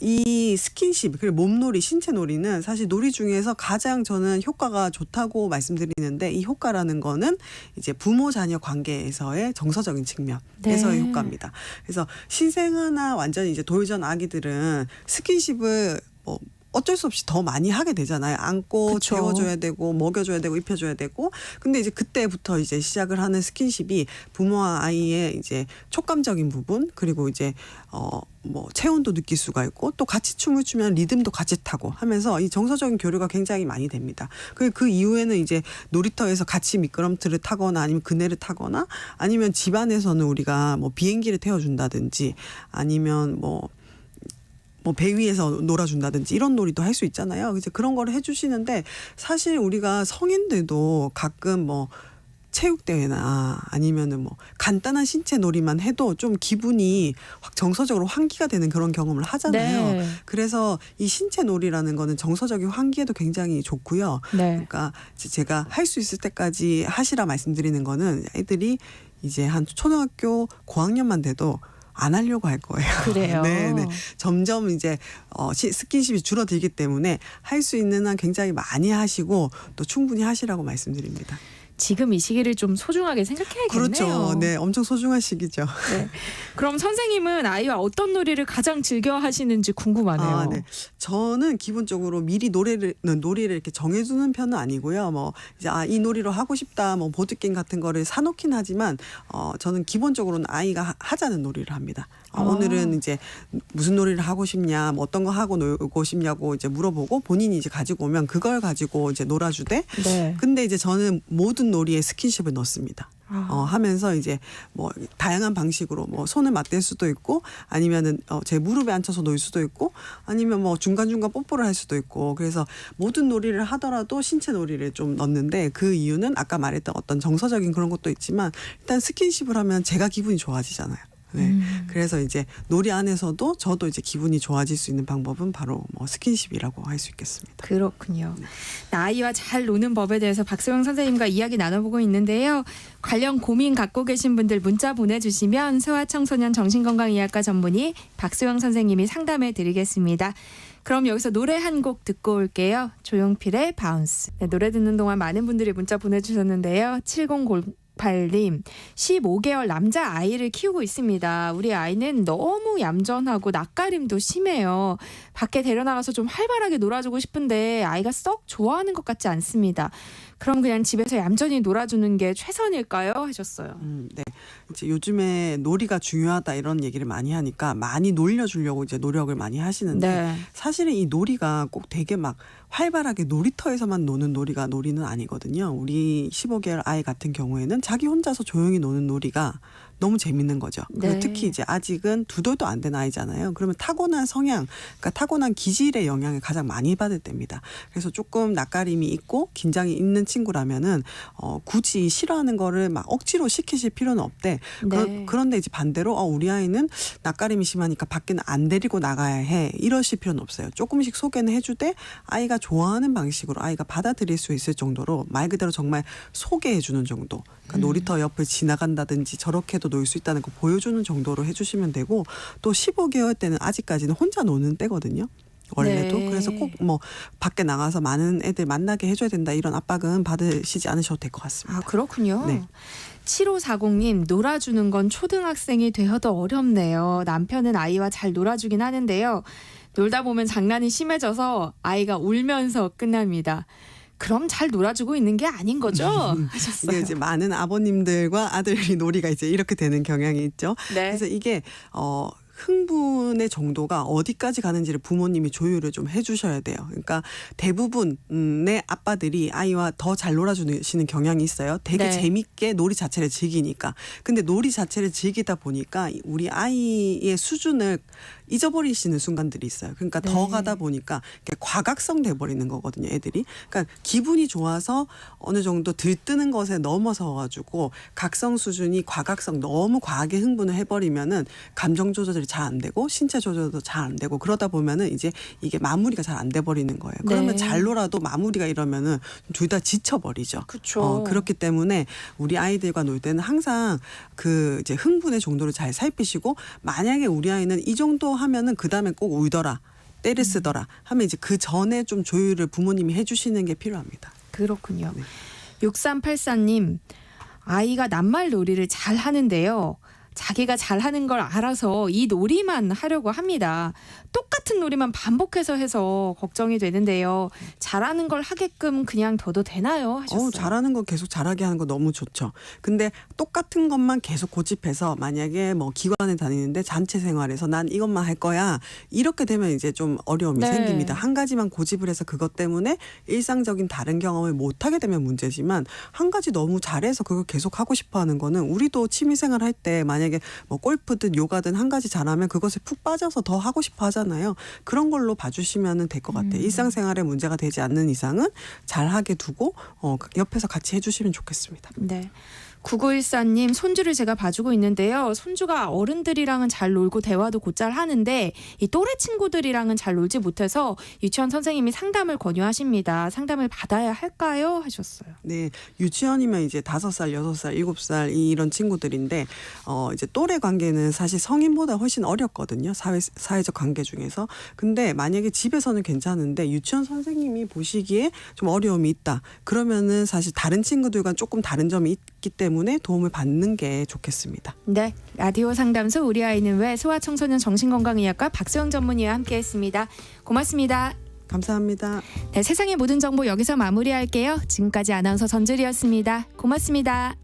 이 스킨십 그리고 몸놀이, 신체놀이는 사실 놀이 중에서 가장 저는 효과가 좋다고 말씀드리는데 이 효과라는 거는 이제 부모 자녀 관계에서의 정서적인 측면에서의 네. 효과입니다. 그래서 신생아나 완전히 이제 돌전 아기들은 스킨십을 어쩔 수 없이 더 많이 하게 되잖아요. 안고 그쵸. 재워줘야 되고 먹여줘야 되고 입혀줘야 되고. 근데 이제 그때부터 이제 시작을 하는 스킨십이 부모와 아이의 이제 촉감적인 부분 그리고 이제 뭐 체온도 느낄 수가 있고 또 같이 춤을 추면 리듬도 같이 타고 하면서 이 정서적인 교류가 굉장히 많이 됩니다. 그 이후에는 이제 놀이터에서 같이 미끄럼틀을 타거나 아니면 그네를 타거나 아니면 집안에서는 우리가 뭐 비행기를 태워준다든지 아니면 뭐 배 위에서 놀아준다든지 이런 놀이도 할 수 있잖아요. 이제 그런 거를 해주시는데 사실 우리가 성인들도 가끔 뭐 체육대회나 아니면은 뭐 간단한 신체 놀이만 해도 좀 기분이 확 정서적으로 환기가 되는 그런 경험을 하잖아요. 네. 그래서 이 신체 놀이라는 거는 정서적인 환기에도 굉장히 좋고요. 네. 그러니까 제가 할 수 있을 때까지 하시라 말씀드리는 거는 애들이 이제 한 초등학교 고학년만 돼도 안 하려고 할 거예요. 그래요. 네. 점점 이제 스킨십이 줄어들기 때문에 할 수 있는 한 굉장히 많이 하시고 또 충분히 하시라고 말씀드립니다. 지금 이 시기를 좀 소중하게 생각해야겠네요. 그렇죠. 네, 엄청 소중한 시기죠. 네. 그럼 선생님은 아이와 어떤 놀이를 가장 즐겨 하시는지 궁금하네요. 아, 네. 저는 기본적으로 미리 놀이를 이렇게 정해두는 편은 아니고요. 뭐 이제 이 놀이로 하고 싶다, 뭐 보드 게임 같은 거를 사놓긴 하지만 저는 기본적으로는 아이가 하자는 놀이를 합니다. 오늘은 이제 무슨 놀이를 하고 싶냐, 뭐 어떤 거 하고 놀고 싶냐고 이제 물어보고 본인이 이제 가지고 오면 그걸 가지고 이제 놀아주되. 네. 근데 이제 저는 모든 놀이에 스킨십을 넣습니다. 하면서 이제 뭐 다양한 방식으로 뭐 손을 맞댈 수도 있고 아니면은 제 무릎에 앉혀서 놀 수도 있고 아니면 뭐 중간중간 뽀뽀를 할 수도 있고 그래서 모든 놀이를 하더라도 신체 놀이를 좀 넣는데 그 이유는 아까 말했던 어떤 정서적인 그런 것도 있지만 일단 스킨십을 하면 제가 기분이 좋아지잖아요. 네. 그래서 이제 놀이 안에서도 저도 이제 기분이 좋아질 수 있는 방법은 바로 뭐 스킨십이라고 할 수 있겠습니다. 그렇군요. 아이와 잘 노는 법에 대해서 박소영 선생님과 이야기 나눠보고 있는데요. 관련 고민 갖고 계신 분들 문자 보내주시면 소아청소년 정신건강의학과 전문의 박소영 선생님이 상담해 드리겠습니다. 그럼 여기서 노래 한 곡 듣고 올게요. 조용필의 바운스. 네, 노래 듣는 동안 많은 분들이 문자 보내주셨는데요. 7008님 15개월 남자 아이를 키우고 있습니다. 우리 아이는 너무 얌전하고 낯가림도 심해요. 밖에 데려나가서 좀 활발하게 놀아주고 싶은데 아이가 썩 좋아하는 것 같지 않습니다. 그럼 그냥 집에서 얌전히 놀아주는 게 최선일까요? 하셨어요. 네. 이제 요즘에 놀이가 중요하다 이런 얘기를 많이 하니까 많이 놀려주려고 이제 노력을 많이 하시는데 네. 사실은 이 놀이가 꼭 되게 막 활발하게 놀이터에서만 노는 놀이는 아니거든요. 우리 15개월 아이 같은 경우에는 자기 혼자서 조용히 노는 놀이가 너무 재밌는 거죠. 그리고 네. 특히 이제 아직은 2돌도 안 된 아이잖아요. 그러면 타고난 성향, 그러니까 타고난 기질의 영향을 가장 많이 받을 때입니다. 그래서 조금 낯가림이 있고 긴장이 있는 친구라면은 굳이 싫어하는 거를 막 억지로 시키실 필요는 없대. 네. 그런데 이제 반대로 우리 아이는 낯가림이 심하니까 밖에는 안 데리고 나가야 해. 이러실 필요는 없어요. 조금씩 소개는 해주되 아이가 좋아하는 방식으로 아이가 받아들일 수 있을 정도로 말 그대로 정말 소개해 주는 정도. 그러니까 놀이터 옆을 지나간다든지 저렇게도 놀 수 있다는 거 보여주는 정도로 해주시면 되고 또 15개월 때는 아직까지는 혼자 노는 때거든요. 원래도. 네. 그래서 꼭 뭐 밖에 나가서 많은 애들 만나게 해줘야 된다 이런 압박은 받으시지 않으셔도 될 것 같습니다. 아, 그렇군요. 네. 7540님 놀아주는 건 초등학생이 되어도 어렵네요. 남편은 아이와 잘 놀아주긴 하는데요. 놀다 보면 장난이 심해져서 아이가 울면서 끝납니다. 그럼 잘 놀아주고 있는 게 아닌 거죠? 하셨어요. 이게 이제 많은 아버님들과 아들이 놀이가 이제 이렇게 되는 경향이 있죠. 네. 그래서 이게 흥분의 정도가 어디까지 가는지를 부모님이 조율을 좀 해주셔야 돼요. 그러니까 대부분의 아빠들이 아이와 더 잘 놀아주시는 경향이 있어요. 되게 네. 재밌게 놀이 자체를 즐기니까. 근데 놀이 자체를 즐기다 보니까 우리 아이의 수준을 잊어버리시는 순간들이 있어요. 그러니까 네. 더 가다 보니까 과각성 돼버리는 거거든요, 애들이. 그러니까 기분이 좋아서 어느 정도 들뜨는 것에 넘어서 가지고 각성 수준이 과각성 너무 과하게 흥분을 해버리면은 감정 조절이 잘 안 되고 신체 조절도 잘 안 되고 그러다 보면은 이제 이게 마무리가 잘 안 돼 버리는 거예요. 그러면 네. 잘 놀아도 마무리가 이러면은 둘 다 지쳐버리죠. 그렇죠. 그렇기 때문에 우리 아이들과 놀 때는 항상 그 이제 흥분의 정도를 잘 살피시고 만약에 우리 아이는 이 정도 하면은 그 다음에 꼭 울더라. 때를 쓰더라 하면 이제 그 전에 좀 조율을 부모님이 해주시는 게 필요합니다. 그렇군요. 네. 6384님 아이가 낱말 놀이를 잘 하는데요. 자기가 잘하는 걸 알아서 이 놀이만 하려고 합니다. 똑같은 놀이만 반복해서 해서 걱정이 되는데요. 잘하는 걸 하게끔 그냥 둬도 되나요? 하셨어요. 잘하는 거 계속 잘하게 하는 거 너무 좋죠. 근데 똑같은 것만 계속 고집해서 만약에 뭐 기관에 다니는데 단체 생활에서 난 이것만 할 거야. 이렇게 되면 이제 좀 어려움이 네. 생깁니다. 한 가지만 고집을 해서 그것 때문에 일상적인 다른 경험을 못 하게 되면 문제지만 한 가지 너무 잘해서 그걸 계속 하고 싶어 하는 거는 우리도 취미생활 할 때 만약에 뭐 골프든 요가든 한 가지 잘하면 그것에 푹 빠져서 더 하고 싶어 하잖아요. 그런 걸로 봐주시면 될 것 같아요. 일상생활에 문제가 되지 않는 이상은 잘하게 두고 옆에서 같이 해주시면 좋겠습니다. 네. 9914님, 손주를 제가 봐주고 있는데요. 손주가 어른들이랑은 잘 놀고 대화도 곧잘 하는데 이 또래 친구들이랑은 잘 놀지 못해서 유치원 선생님이 상담을 권유하십니다. 상담을 받아야 할까요? 하셨어요. 네, 유치원이면 이제 5살, 6살, 7살 이런 친구들인데 이제 또래 관계는 사실 성인보다 훨씬 어렵거든요. 사회적 관계 중에서. 근데 만약에 집에서는 괜찮은데 유치원 선생님이 보시기에 좀 어려움이 있다. 그러면은 사실 다른 친구들과 조금 다른 점이 있기 때문에 도움을 받는 게 좋겠습니다. 네, 라디오 상담소 우리 아이는 왜 소아청소년 정신건강의학과 박소영 전문의와 함께했습니다. 고맙습니다. 감사합니다. 네, 세상의 모든 정보 여기서 마무리할게요. 지금까지 아나운서 전주리였습니다. 고맙습니다.